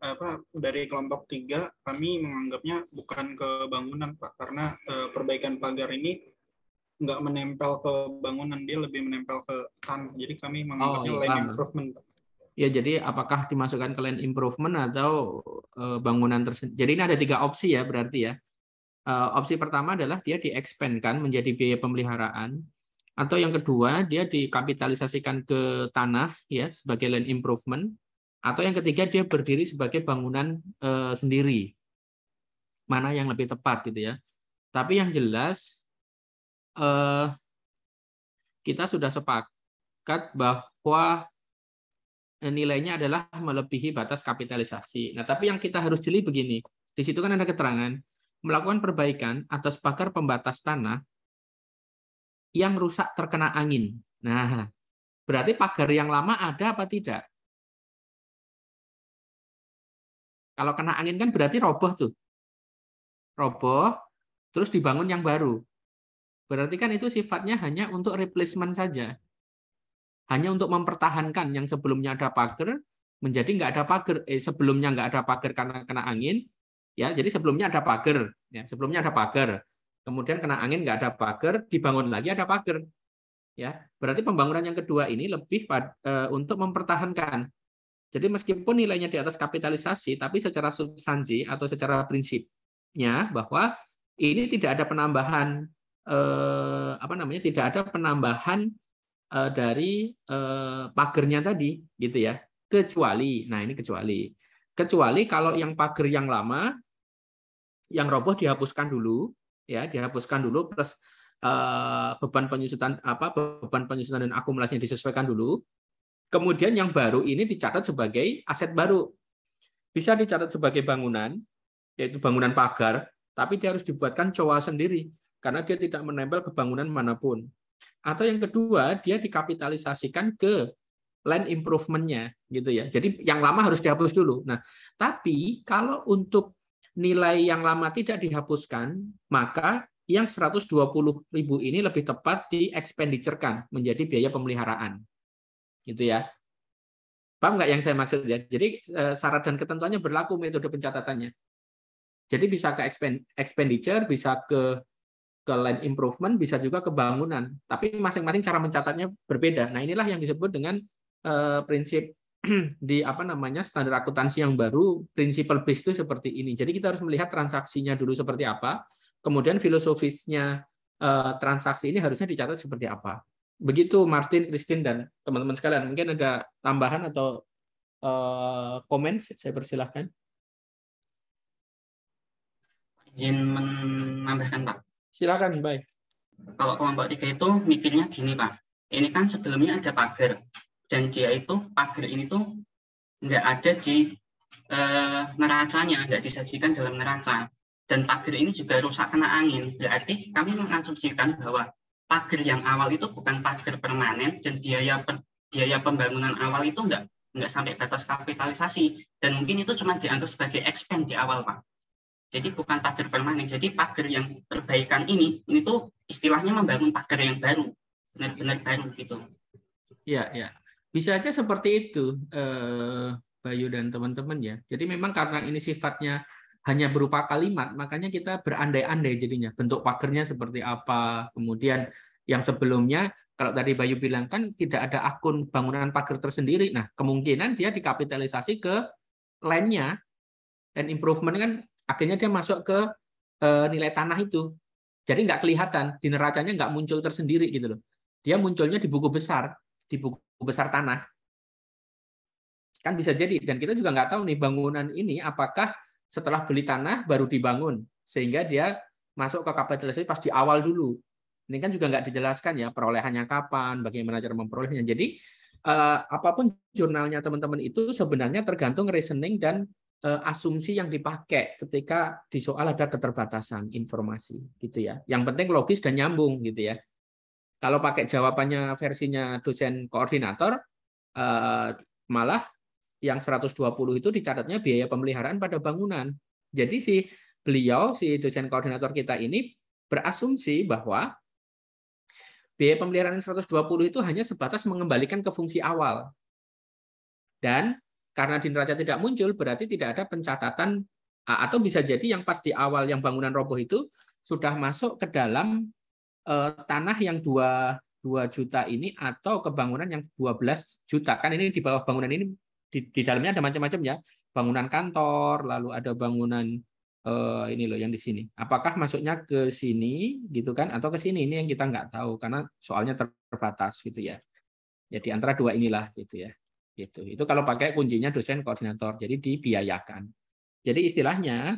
dari kelompok 3 kami menganggapnya bukan ke bangunan, Pak, karena perbaikan pagar ini nggak menempel ke bangunan, dia lebih menempel ke tanah, jadi kami menganggapnya land improvement, Pak. Ya, jadi apakah dimasukkan ke land improvement atau bangunan tersendiri? Jadi ini ada 3 opsi ya berarti ya. Opsi pertama adalah dia di-expand-kan menjadi biaya pemeliharaan, atau yang kedua dia dikapitalisasikan ke tanah ya sebagai land improvement. Atau yang ketiga dia berdiri sebagai bangunan sendiri. Mana yang lebih tepat gitu ya. Tapi yang jelas kita sudah sepakat bahwa nilainya adalah melebihi batas kapitalisasi. Nah, tapi yang kita harus jeli begini. Di situ kan ada keterangan melakukan perbaikan atas pagar pembatas tanah yang rusak terkena angin. Nah, berarti pagar yang lama ada apa tidak? Kalau kena angin kan berarti roboh tuh. Roboh, terus dibangun yang baru. Berarti kan itu sifatnya hanya untuk replacement saja. Hanya untuk mempertahankan yang sebelumnya ada pagar, menjadi nggak ada pagar. Sebelumnya nggak ada pagar karena kena angin. Ya, jadi sebelumnya ada pagar. Ya, sebelumnya ada pagar. Kemudian kena angin nggak ada pagar, dibangun lagi ada pagar. Ya, berarti pembangunan yang kedua ini lebih untuk mempertahankan. Jadi meskipun nilainya di atas kapitalisasi, tapi secara substansi atau secara prinsipnya bahwa ini tidak ada penambahan tidak ada penambahan dari pagernya tadi, gitu ya. Kecuali kalau yang pager yang lama, yang roboh dihapuskan dulu, ya dihapuskan dulu plus beban penyusutan dan akumulasinya disesuaikan dulu. Kemudian yang baru ini dicatat sebagai aset baru. Bisa dicatat sebagai bangunan, yaitu bangunan pagar, tapi dia harus dibuatkan coa sendiri, karena dia tidak menempel ke bangunan manapun. Atau yang kedua, dia dikapitalisasikan ke land improvement-nya, gitu ya. Jadi yang lama harus dihapus dulu. Nah, tapi kalau untuk nilai yang lama tidak dihapuskan, maka yang 120.000 ini lebih tepat di-expenditure-kan menjadi biaya pemeliharaan. Gitu ya. Paham nggak yang saya maksud ya? Jadi syarat dan ketentuannya berlaku metode pencatatannya. Jadi bisa ke expenditure, bisa ke land improvement, bisa juga ke bangunan. Tapi masing-masing cara mencatatnya berbeda. Nah, inilah yang disebut dengan prinsip di standar akuntansi yang baru, principle based itu seperti ini. Jadi kita harus melihat transaksinya dulu seperti apa, kemudian filosofisnya transaksi ini harusnya dicatat seperti apa. Begitu Martin, Christine, dan teman-teman sekalian. Mungkin ada tambahan atau komen, saya persilahkan. Izin menambahkan, Pak. Silakan, baik. Kalau kelompok 3 itu mikirnya gini, Pak. Ini kan sebelumnya ada pagar, dan dia itu pagar ini tuh nggak ada di neracanya, nggak disajikan dalam neraca. Dan pagar ini juga rusak kena angin. Berarti kami mengasumsikan bahwa pagar yang awal itu bukan pagar permanen, dan biaya pembangunan awal itu nggak sampai batas kapitalisasi, dan mungkin itu cuma dianggap sebagai expense di awal, Pak. Jadi bukan pagar permanen. Jadi pagar yang perbaikan ini tuh istilahnya membangun pagar yang baru, benar-benar baru gitu. Ya, bisa aja seperti itu, Bayu dan teman-teman ya. Jadi memang karena ini sifatnya hanya berupa kalimat, makanya kita berandai-andai jadinya bentuk pagernya seperti apa. Kemudian yang sebelumnya, kalau tadi Bayu bilang kan tidak ada akun bangunan pagar tersendiri. Nah, kemungkinan dia dikapitalisasi ke land-nya, dan improvement kan akhirnya dia masuk ke nilai tanah itu. Jadi nggak kelihatan, di neracanya nggak muncul tersendiri gitu loh. Dia munculnya di buku besar tanah. Kan bisa jadi, dan kita juga nggak tahu nih bangunan ini apakah setelah beli tanah baru dibangun, sehingga dia masuk ke kapitalisasi pas di awal dulu. Ini kan juga nggak dijelaskan ya perolehannya kapan, bagaimana cara memperolehnya. Jadi apapun jurnalnya teman-teman itu sebenarnya tergantung reasoning dan asumsi yang dipakai ketika di soal ada keterbatasan informasi, gitu ya. Yang penting logis dan nyambung, gitu ya. Kalau pakai jawabannya versinya dosen koordinator, malah yang 120 itu dicatatnya biaya pemeliharaan pada bangunan. Jadi si dosen koordinator kita ini berasumsi bahwa biaya pemeliharaan 120 itu hanya sebatas mengembalikan ke fungsi awal. Dan karena di neraca tidak muncul, berarti tidak ada pencatatan, atau bisa jadi yang pas di awal yang bangunan roboh itu sudah masuk ke dalam tanah yang 2 juta ini, atau ke bangunan yang 12 juta. Kan ini di bawah bangunan ini, di dalamnya ada macam-macam ya, bangunan kantor, lalu ada bangunan ini loh yang di sini. Apakah masuknya ke sini gitu kan, atau ke sini? Ini yang kita nggak tahu karena soalnya terbatas gitu ya. Jadi antara dua inilah gitu ya. Gitu. Itu kalau pakai kuncinya dosen koordinator. Jadi dibiayakan. Jadi istilahnya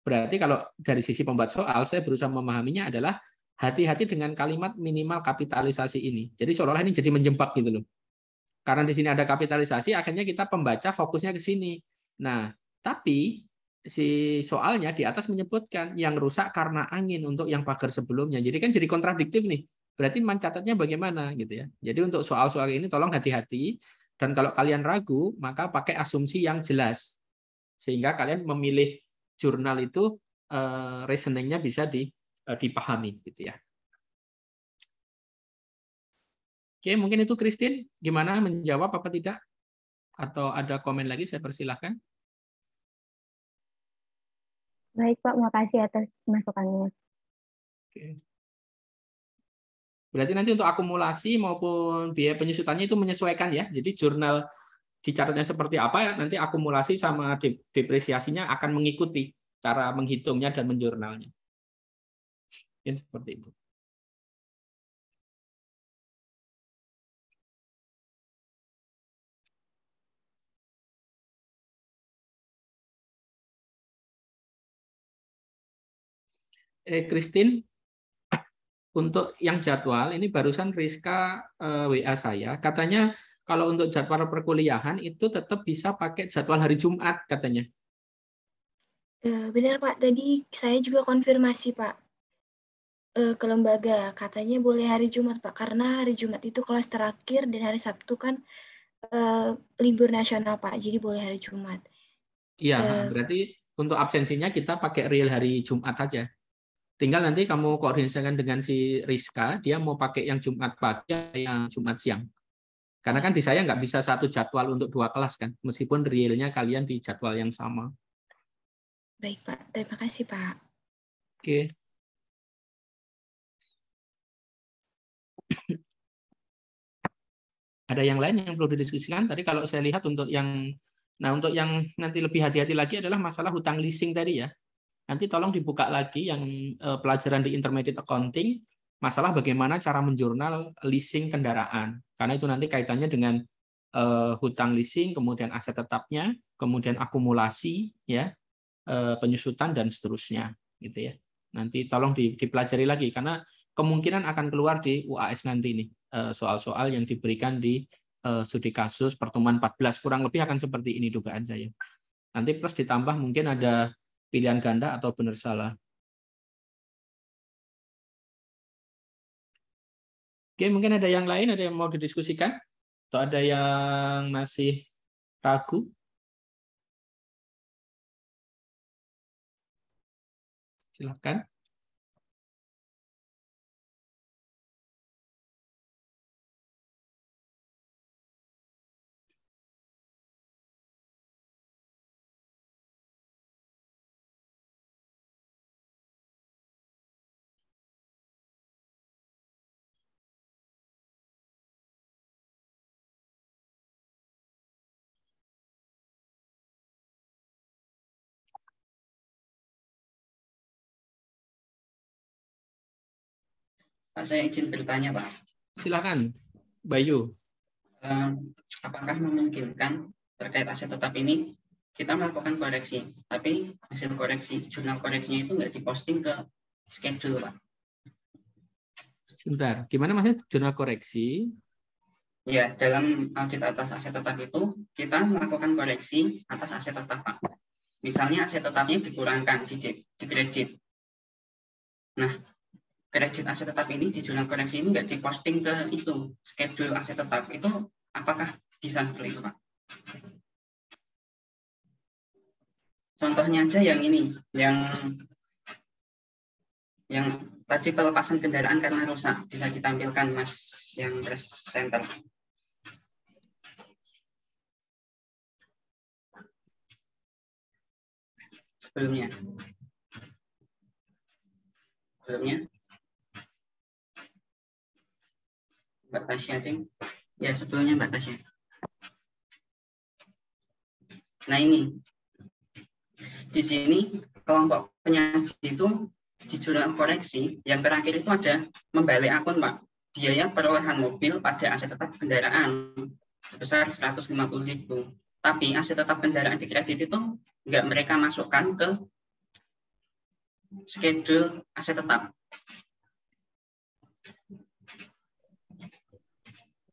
berarti kalau dari sisi pembuat soal saya berusaha memahaminya adalah hati-hati dengan kalimat minimal kapitalisasi ini. Jadi seolah-olah ini jadi menjebak gitu loh. Karena di sini ada kapitalisasi, akhirnya kita pembaca fokusnya ke sini. Nah, tapi si soalnya di atas menyebutkan yang rusak karena angin untuk yang pagar sebelumnya. Jadi kan jadi kontradiktif nih. Berarti mencatatnya bagaimana gitu ya. Jadi untuk soal-soal ini tolong hati-hati, dan kalau kalian ragu, maka pakai asumsi yang jelas. Sehingga kalian memilih jurnal itu reasoningnya bisa dipahami gitu ya. Oke, mungkin itu Christine, gimana menjawab apa tidak? Atau ada komen lagi, saya persilahkan. Baik Pak, makasih atas masukannya. Oke. Berarti nanti untuk akumulasi maupun biaya penyusutannya itu menyesuaikan ya. Jadi jurnal dicatatnya seperti apa, nanti akumulasi sama depresiasinya akan mengikuti cara menghitungnya dan menjurnalnya. Mungkin seperti itu. Christine, untuk yang jadwal ini barusan Rizka WA saya, katanya kalau untuk jadwal perkuliahan itu tetap bisa pakai jadwal hari Jumat katanya. Benar Pak, tadi saya juga konfirmasi Pak ke lembaga, katanya boleh hari Jumat Pak, karena hari Jumat itu kelas terakhir dan hari Sabtu kan libur nasional Pak, jadi boleh hari Jumat. Iya, berarti untuk absensinya kita pakai real hari Jumat aja. Tinggal nanti kamu koordinasikan dengan si Rizka, dia mau pakai yang Jumat pagi, yang Jumat siang. Karena kan di saya nggak bisa satu jadwal untuk 2 kelas kan, meskipun realnya kalian di jadwal yang sama. Baik Pak, terima kasih Pak. Oke. Ada yang lain yang perlu didiskusikan? Tadi kalau saya lihat untuk yang nanti lebih hati-hati lagi adalah masalah hutang leasing tadi ya. Nanti tolong dibuka lagi yang pelajaran di Intermediate Accounting, masalah bagaimana cara menjurnal leasing kendaraan. Karena itu nanti kaitannya dengan hutang leasing, kemudian aset tetapnya, kemudian akumulasi, ya, penyusutan dan seterusnya, gitu ya. Nanti tolong dipelajari lagi karena kemungkinan akan keluar di UAS nanti nih soal-soal yang diberikan di studi kasus pertemuan 14 kurang lebih akan seperti ini dugaan saya. Nanti plus ditambah mungkin ada pilihan ganda atau benar salah. Oke, mungkin ada yang lain, ada yang mau didiskusikan? Atau ada yang masih ragu? Silakan. Pak, saya izin bertanya, Pak. Silakan, Bayu. Apakah memungkinkan terkait aset tetap ini kita melakukan koreksi, tapi hasil koreksi jurnal koreksinya itu nggak diposting ke schedule, Pak. Sebentar, gimana maksudnya jurnal koreksi? Ya, dalam audit atas aset tetap itu kita melakukan koreksi atas aset tetap, Pak. Misalnya aset tetapnya dikurangkan di kredit. Nah, kredit aset tetap ini di jurnal koreksi ini nggak diposting ke itu schedule aset tetap. Itu apakah bisa seperti itu, Pak? Contohnya aja yang ini, yang tadi pelepasan kendaraan karena rusak, bisa ditampilkan Mas yang presenter. Sebelumnya Mbak Tasya, Cing. Ya, sebelumnya Mbak Tasya. Nah, ini di sini kelompok penyaji itu di jurnal koreksi yang terakhir itu ada membalik akun, Pak. Biaya perolehan mobil pada aset tetap kendaraan sebesar 150.000. Tapi aset tetap kendaraan di kredit itu nggak mereka masukkan ke schedule aset tetap.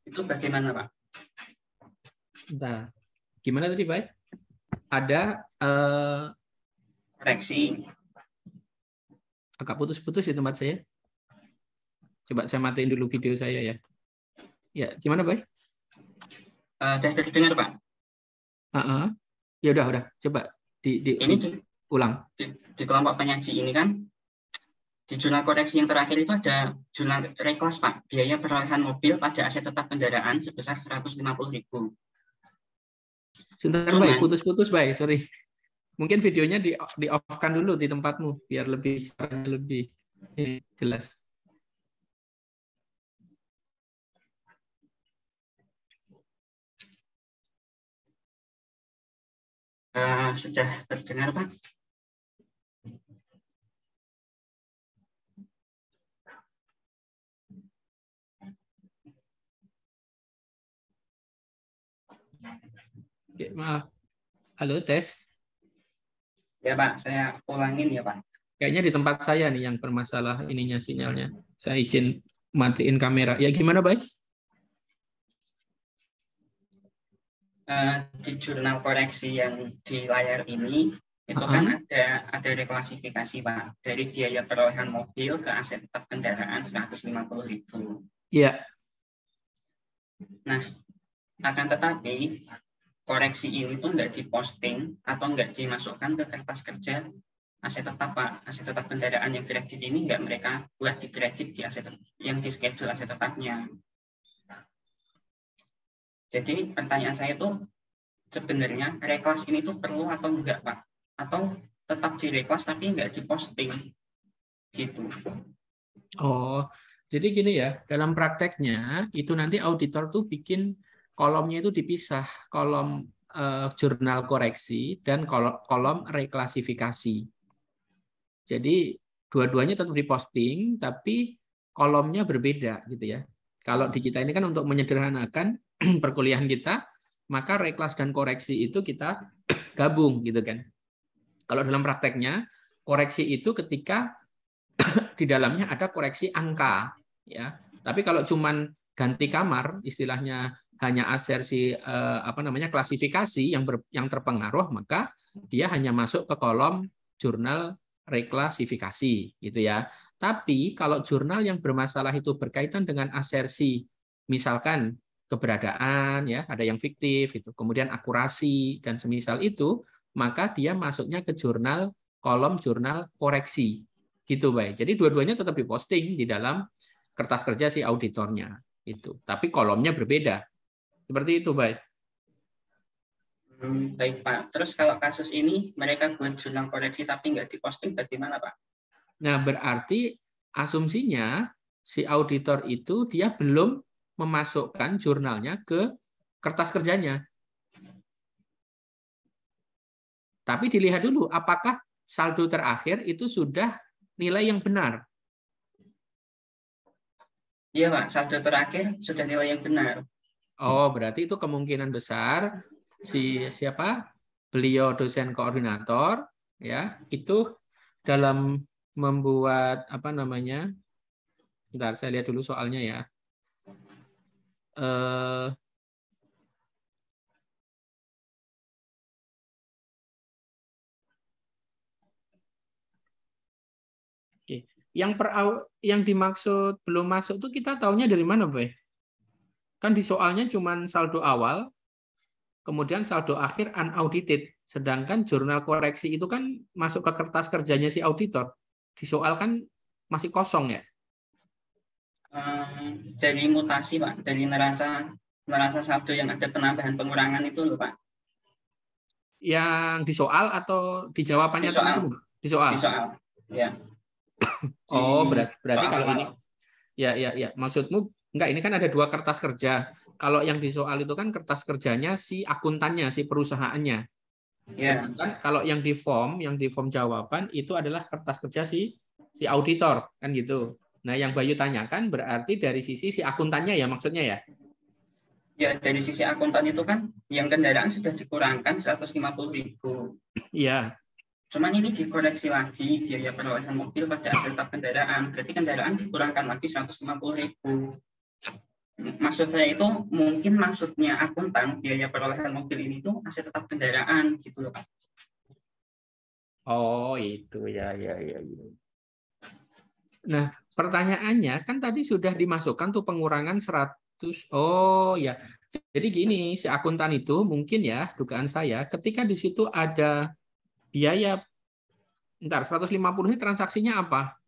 Itu bagaimana, Pak? Nah, gimana tadi, Pak? Ada koreksi. Agak putus-putus di tempat saya. Coba saya matiin dulu video saya ya. Ya, gimana, Pak? Sudah terdengar, Pak? Ya udah. Coba ulang. Di kelompok penyaji ini kan, di jurnal koreksi yang terakhir itu ada jurnal reklas, Pak. Biaya perolehan mobil pada aset tetap kendaraan sebesar 150.000. Sebentar, Pak. Putus-putus, Pak. Sorry. Mungkin videonya di off-kan dulu di tempatmu biar lebih jelas. Sudah terdengar, Pak? Oke, maaf. Halo, tes. Ya, Pak, saya ulangin ya, Pak. Kayaknya di tempat saya nih yang bermasalah ininya sinyalnya. Saya izin matiin kamera. Ya gimana, Pak? Di jurnal koreksi yang di layar ini itu kan ada reklasifikasi, Pak, dari biaya perolehan mobil ke aset tetap kendaraan 150.000. Iya. Nah, akan tetapi koreksi ini tuh nggak diposting atau nggak dimasukkan ke kertas kerja aset tetap, Pak. Aset tetap kendaraan yang kredit ini nggak mereka buat di kredit di aset yang di schedule aset tetapnya. Jadi pertanyaan saya tuh sebenarnya reklas ini tuh perlu atau enggak, Pak? Atau tetap direklas tapi nggak diposting gitu? Oh, jadi gini ya, dalam prakteknya itu nanti auditor tuh bikin kolomnya itu dipisah, kolom jurnal koreksi dan kolom reklasifikasi. Jadi dua-duanya tetap diposting, tapi kolomnya berbeda gitu ya. Kalau di kita ini kan untuk menyederhanakan perkuliahan kita, maka reklas dan koreksi itu kita gabung gitu kan. Kalau dalam prakteknya, koreksi itu ketika di dalamnya ada koreksi angka, ya. Tapi kalau cuman ganti kamar, istilahnya hanya asersi klasifikasi yang terpengaruh, maka dia hanya masuk ke kolom jurnal reklasifikasi gitu ya. Tapi kalau jurnal yang bermasalah itu berkaitan dengan asersi, misalkan keberadaan ya, ada yang fiktif itu, kemudian akurasi dan semisal itu, maka dia masuknya ke kolom jurnal koreksi. Gitu, baik. Jadi dua-duanya tetap diposting di dalam kertas kerja si auditornya itu. Tapi kolomnya berbeda. Seperti itu, baik. Baik, Pak. Terus kalau kasus ini mereka buat jurnal koreksi tapi nggak diposting, bagaimana, Pak? Nah, berarti asumsinya si auditor itu dia belum memasukkan jurnalnya ke kertas kerjanya. Tapi dilihat dulu apakah saldo terakhir itu sudah nilai yang benar. Iya, Pak. Saldo terakhir sudah nilai yang benar. Oh, berarti itu kemungkinan besar siapa? Beliau dosen koordinator ya, itu dalam membuat apa namanya? Bentar, saya lihat dulu soalnya ya. Oke. Yang dimaksud belum masuk itu kita tahunya dari mana, Boy? Kan di soalnya cuma saldo awal, kemudian saldo akhir unaudited. Sedangkan jurnal koreksi itu kan masuk ke kertas kerjanya si auditor. Di soal kan masih kosong ya? Dari mutasi, Pak. Dari neraca saldo yang ada penambahan pengurangan itu loh, Pak. Yang di soal atau di jawabannya? Di soal. Teman-teman? Di soal. Di soal, ya. Oh, berarti kalau awal. ini ya. Maksudmu enggak, ini kan ada 2 kertas kerja. Kalau yang di soal itu kan kertas kerjanya si akuntannya, si perusahaannya. Yeah. Sedangkan kalau yang di form jawaban itu adalah kertas kerja si auditor, kan gitu. Nah, yang Bayu tanyakan berarti dari sisi si akuntannya ya maksudnya ya? Ya, dari sisi akuntan itu kan yang kendaraan sudah dikurangkan 150.000. Iya. Cuman ini dikoreksi lagi biaya perolehan mobil pada akhir tetap kendaraan. Berarti kendaraan dikurangkan lagi 150.000. Maksud saya itu mungkin maksudnya akuntan biaya perolehan mobil ini tuh aset tetap kendaraan gitu loh, Pak. Oh, itu ya. Nah, pertanyaannya kan tadi sudah dimasukkan tuh pengurangan 100. Oh ya. Jadi gini, si akuntan itu mungkin ya, dugaan saya ketika di situ ada biaya 150 ini transaksinya apa?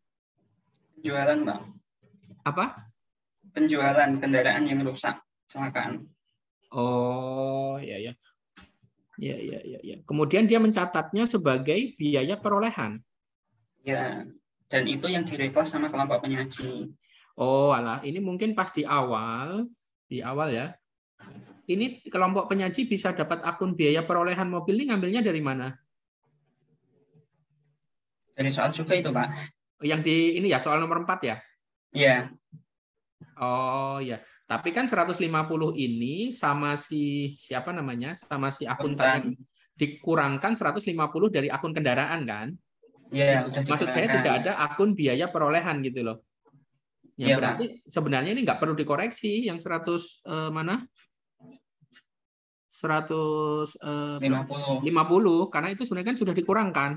Penjualan, Pak. Apa? Penjualan kendaraan yang rusak, kecelakaan. Oh, ya. Kemudian dia mencatatnya sebagai biaya perolehan. Ya, dan itu yang direkos sama kelompok penyaji. Oh, alah, ini mungkin pas di awal ya. Ini kelompok penyaji bisa dapat akun biaya perolehan mobil ini ngambilnya dari mana? Dari soal juga itu, Pak. Yang di ini ya, soal nomor 4 ya? Iya. Oh ya, tapi kan 150 ini sama siapa namanya? Sama si akuntan dikurangkan 150 dari akun kendaraan kan? Iya, maksud saya tidak ada akun biaya perolehan gitu loh. Ya, berarti sebenarnya ini nggak perlu dikoreksi yang 100 mana? 150 karena itu sebenarnya kan sudah dikurangkan.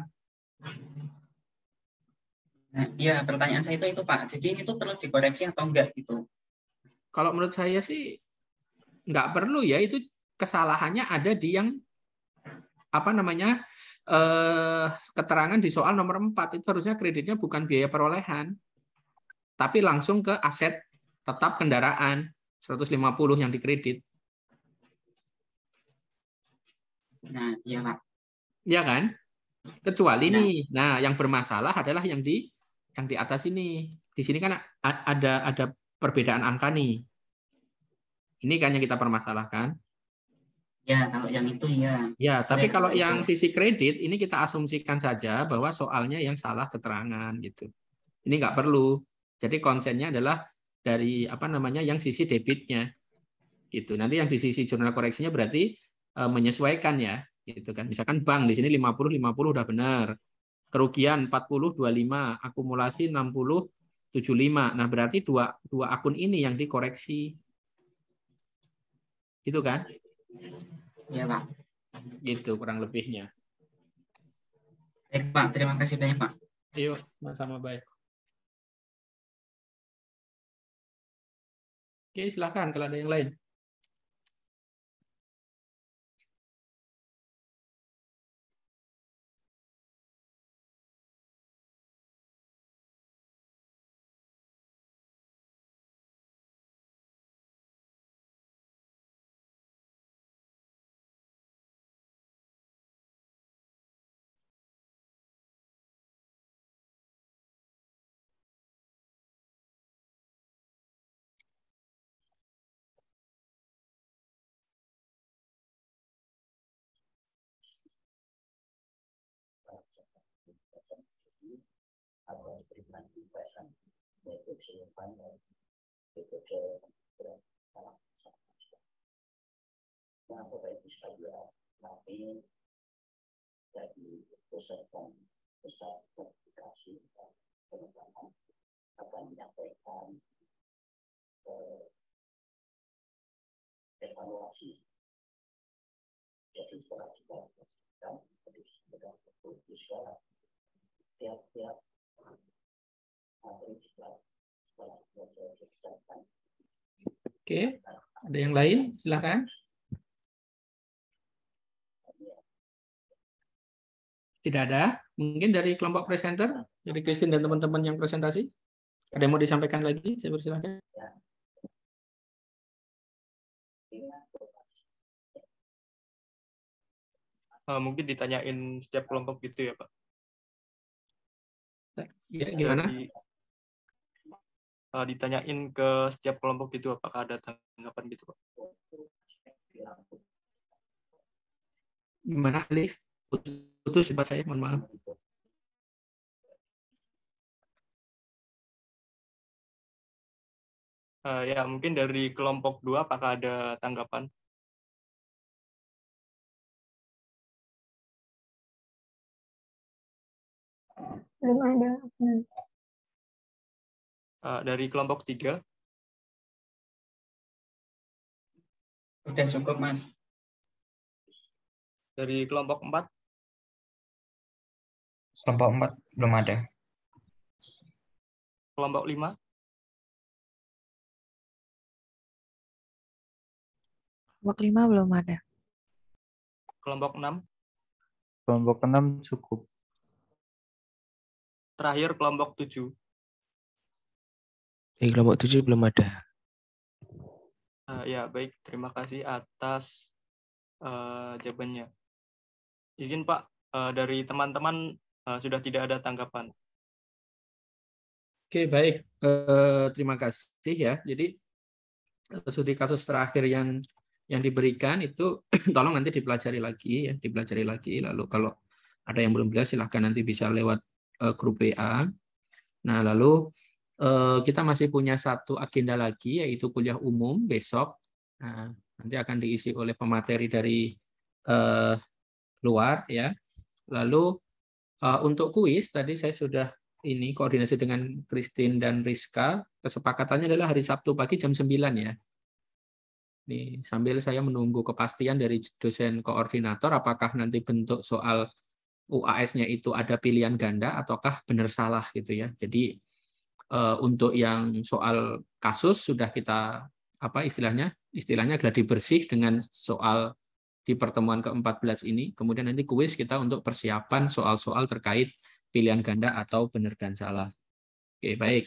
Nah, iya, pertanyaan saya itu Pak. Jadi ini tuh perlu dikoreksi atau enggak gitu? Kalau menurut saya sih nggak perlu ya, itu kesalahannya ada di yang apa namanya keterangan di soal nomor 4 itu harusnya kreditnya bukan biaya perolehan, tapi langsung ke aset tetap kendaraan 150 yang dikredit. Nah, iya Pak. Ya kan? Kecuali nih, nah yang bermasalah adalah yang di atas ini. Di sini kan ada perbedaan angka nih. Ini kan yang kita permasalahkan. Ya, kalau yang itu ya. Ya, tapi kalau yang sisi kredit ini kita asumsikan saja bahwa soalnya yang salah keterangan gitu. Ini nggak perlu. Jadi konsennya adalah dari apa namanya yang sisi debitnya. Gitu. Nanti yang di sisi jurnal koreksinya berarti menyesuaikan ya, gitu kan. Misalkan bank di sini 50 udah benar. Kerugian 40 25, akumulasi 60 75. Nah, berarti dua akun ini yang dikoreksi. Gitu kan? Iya, Pak. Gitu kurang lebihnya. Baik, Pak. Terima kasih banyak, Pak. Yuk, sama-sama baik. Oke, silakan kalau ada yang lain. Oke, ada yang lain? Silakan. Tidak ada? Mungkin dari kelompok presenter, dari Christine dan teman-teman yang presentasi? Ada yang mau disampaikan lagi? Saya persilakan. Mungkin ditanyain setiap kelompok gitu ya, Pak? Ya, gimana? Ditanyain ke setiap kelompok gitu, apakah ada tanggapan gitu, Pak? Gimana, Alif? Putus sifat saya, mohon maaf. Ya, mungkin dari kelompok 2, apakah ada tanggapan? Belum ada. Dari kelompok 3? Udah cukup, Mas. Dari kelompok 4? Kelompok 4 belum ada. Kelompok 5? Kelompok 5 belum ada. Kelompok 6? Kelompok 6 cukup. Terakhir kelompok 7? Di kelompok 7 belum ada. Ya, baik. Terima kasih atas jawabannya. Izin, Pak, dari teman-teman sudah tidak ada tanggapan. Oke, baik. Terima kasih ya. Jadi studi kasus terakhir yang diberikan itu tolong nanti dipelajari lagi ya, dipelajari lagi. Lalu kalau ada yang belum jelas silahkan nanti bisa lewat grup WA. Nah, lalu kita masih punya satu agenda lagi yaitu kuliah umum besok. Nah, nanti akan diisi oleh pemateri dari luar ya. Lalu untuk kuis tadi saya sudah ini koordinasi dengan Christine dan Rizka. Kesepakatannya adalah hari Sabtu pagi jam 9 ya. Nih, sambil saya menunggu kepastian dari dosen koordinator apakah nanti bentuk soal UAS-nya itu ada pilihan ganda ataukah benar salah gitu ya. Jadi untuk yang soal kasus sudah kita apa istilahnya gladi bersih dengan soal di pertemuan ke-14 ini. Kemudian nanti kuis kita untuk persiapan soal-soal terkait pilihan ganda atau benar dan salah. Oke, baik.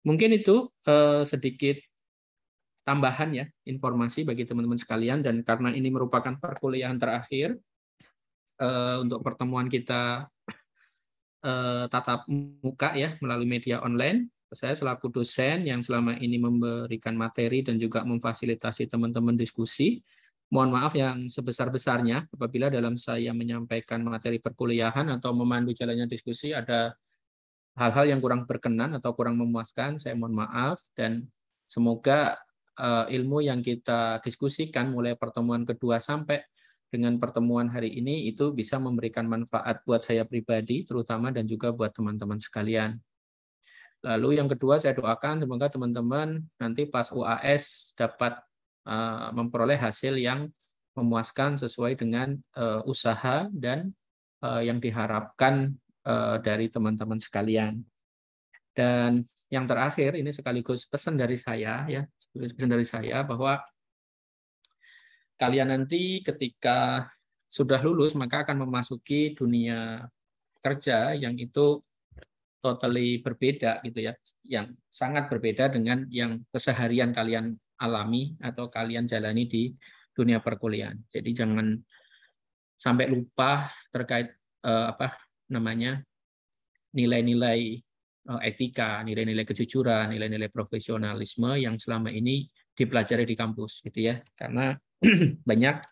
Mungkin itu sedikit tambahan ya informasi bagi teman-teman sekalian, dan karena ini merupakan perkuliahan terakhir untuk pertemuan kita tatap muka ya melalui media online. Saya selaku dosen yang selama ini memberikan materi dan juga memfasilitasi teman-teman diskusi, mohon maaf yang sebesar-besarnya apabila dalam saya menyampaikan materi perkuliahan atau memandu jalannya diskusi ada hal-hal yang kurang berkenan atau kurang memuaskan, saya mohon maaf, dan semoga ilmu yang kita diskusikan mulai pertemuan kedua sampai dengan pertemuan hari ini itu bisa memberikan manfaat buat saya pribadi terutama dan juga buat teman-teman sekalian. Lalu yang kedua saya doakan semoga teman-teman nanti pas UAS dapat memperoleh hasil yang memuaskan sesuai dengan usaha dan yang diharapkan dari teman-teman sekalian. Dan yang terakhir ini sekaligus pesan dari saya ya, pesan dari saya bahwa kalian nanti ketika sudah lulus maka akan memasuki dunia kerja yang itu totally berbeda gitu ya, yang sangat berbeda dengan yang keseharian kalian alami atau kalian jalani di dunia perkuliahan. Jadi jangan sampai lupa terkait nilai-nilai etika, nilai-nilai kejujuran, nilai-nilai profesionalisme yang selama ini dipelajari di kampus gitu ya. Karena banyak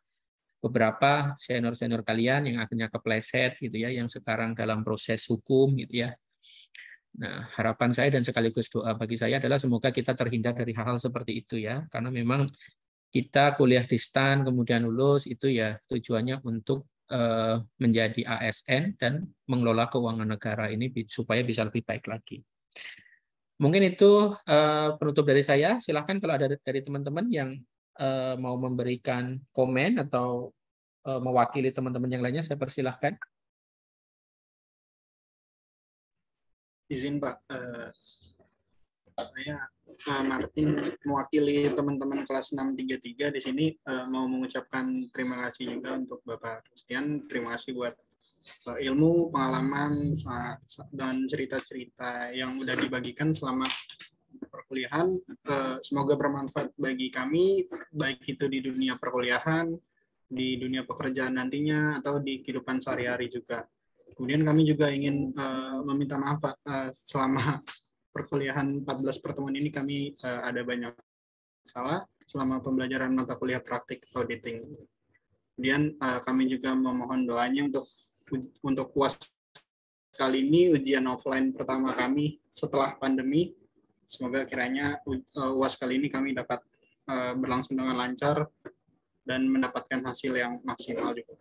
beberapa senior-senior kalian yang akhirnya kepleset gitu ya, yang sekarang dalam proses hukum gitu ya. Nah, harapan saya dan sekaligus doa bagi saya adalah semoga kita terhindar dari hal-hal seperti itu ya, karena memang kita kuliah di STAN kemudian lulus itu ya tujuannya untuk menjadi ASN dan mengelola keuangan negara ini supaya bisa lebih baik lagi. Mungkin itu penutup dari saya. Silahkan kalau ada dari teman-teman yang mau memberikan komen atau mewakili teman-teman yang lainnya, saya persilahkan. Izin Pak, saya Martin mewakili teman-teman kelas 633 di sini mau mengucapkan terima kasih juga untuk Bapak Christian. Terima kasih buat ilmu, pengalaman, dan cerita-cerita yang udah dibagikan selama perkuliahan. Semoga bermanfaat bagi kami, baik itu di dunia perkuliahan, di dunia pekerjaan nantinya, atau di kehidupan sehari-hari juga. Kemudian kami juga ingin meminta maaf Pak, selama perkuliahan 14 pertemuan ini kami ada banyak salah selama pembelajaran mata kuliah praktik auditing. Kemudian kami juga memohon doanya untuk UAS kali ini, ujian offline pertama kami setelah pandemi. Semoga kiranya UAS kali ini kami dapat berlangsung dengan lancar dan mendapatkan hasil yang maksimal juga.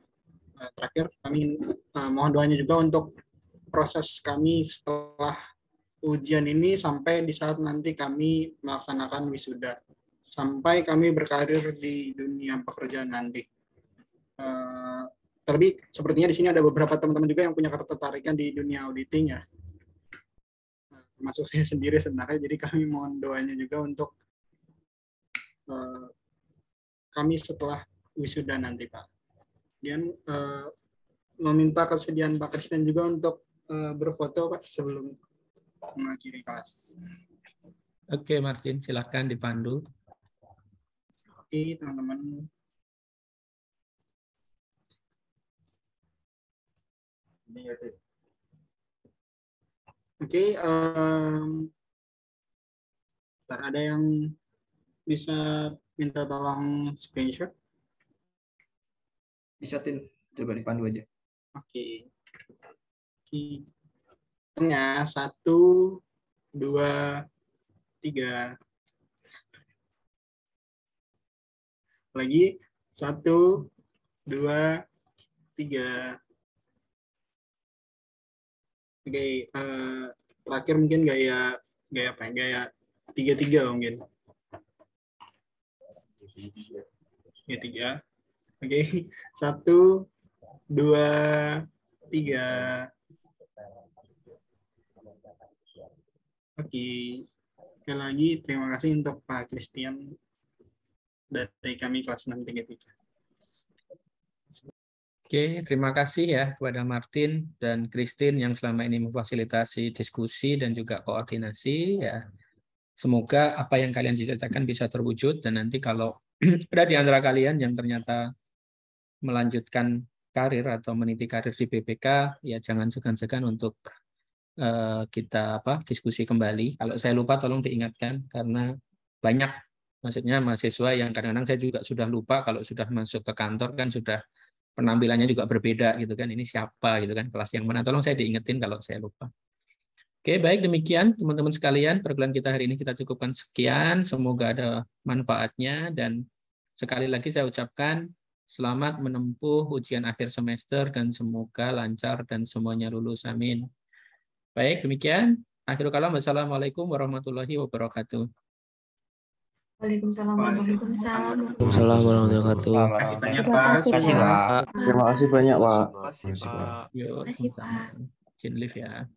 Terakhir kami mohon doanya juga untuk proses kami setelah ujian ini sampai di saat nanti kami melaksanakan wisuda, sampai kami berkarir di dunia pekerjaan nanti. Terlebih sepertinya di sini ada beberapa teman-teman juga yang punya ketertarikan di dunia auditing ya, termasuk saya sendiri sebenarnya. Jadi kami mohon doanya juga untuk kami setelah wisuda nanti Pak. Kemudian meminta kesediaan Pak Christian juga untuk berfoto Pak sebelum mengakhiri kelas. Oke, Martin, silakan dipandu. Oke, teman-teman. Oke, ada yang bisa minta tolong screenshot? Bisa, Tin. Coba dipandu aja. Oke. Tengah 1, 2, 3. Lagi 1, 2, 3. Oke, terakhir mungkin gaya apa? Gaya 3-3 mungkin. Gaya 3. Oke, 1, 2, 3. Oke, sekali lagi terima kasih untuk Pak Christian dari kami kelas 633. Oke, terima kasih ya kepada Martin dan Christine yang selama ini memfasilitasi diskusi dan juga koordinasi ya. Semoga apa yang kalian ceritakan bisa terwujud dan nanti kalau ada di antara kalian yang ternyata melanjutkan karir atau meniti karir di BPK, ya jangan segan-segan untuk kita diskusi kembali. Kalau saya lupa tolong diingatkan karena banyak maksudnya mahasiswa yang kadang-kadang saya juga sudah lupa kalau sudah masuk ke kantor kan sudah penampilannya juga berbeda gitu kan. Ini siapa gitu kan, kelas yang mana, tolong saya diingetin kalau saya lupa. Oke, baik demikian teman-teman sekalian, perkuliahan kita hari ini kita cukupkan sekian. Semoga ada manfaatnya dan sekali lagi saya ucapkan selamat menempuh ujian akhir semester dan semoga lancar dan semuanya lulus. Amin. Baik, demikian. Akhirul kalam. Wassalamualaikum warahmatullahi wabarakatuh. Waalaikumsalam warahmatullahi wabarakatuh. Waalaikumsalam warahmatullahi wabarakatuh. Terima kasih banyak Pak. Terima kasih banyak Pak. Yuk, Terima kasih Pak. Izin lift ya.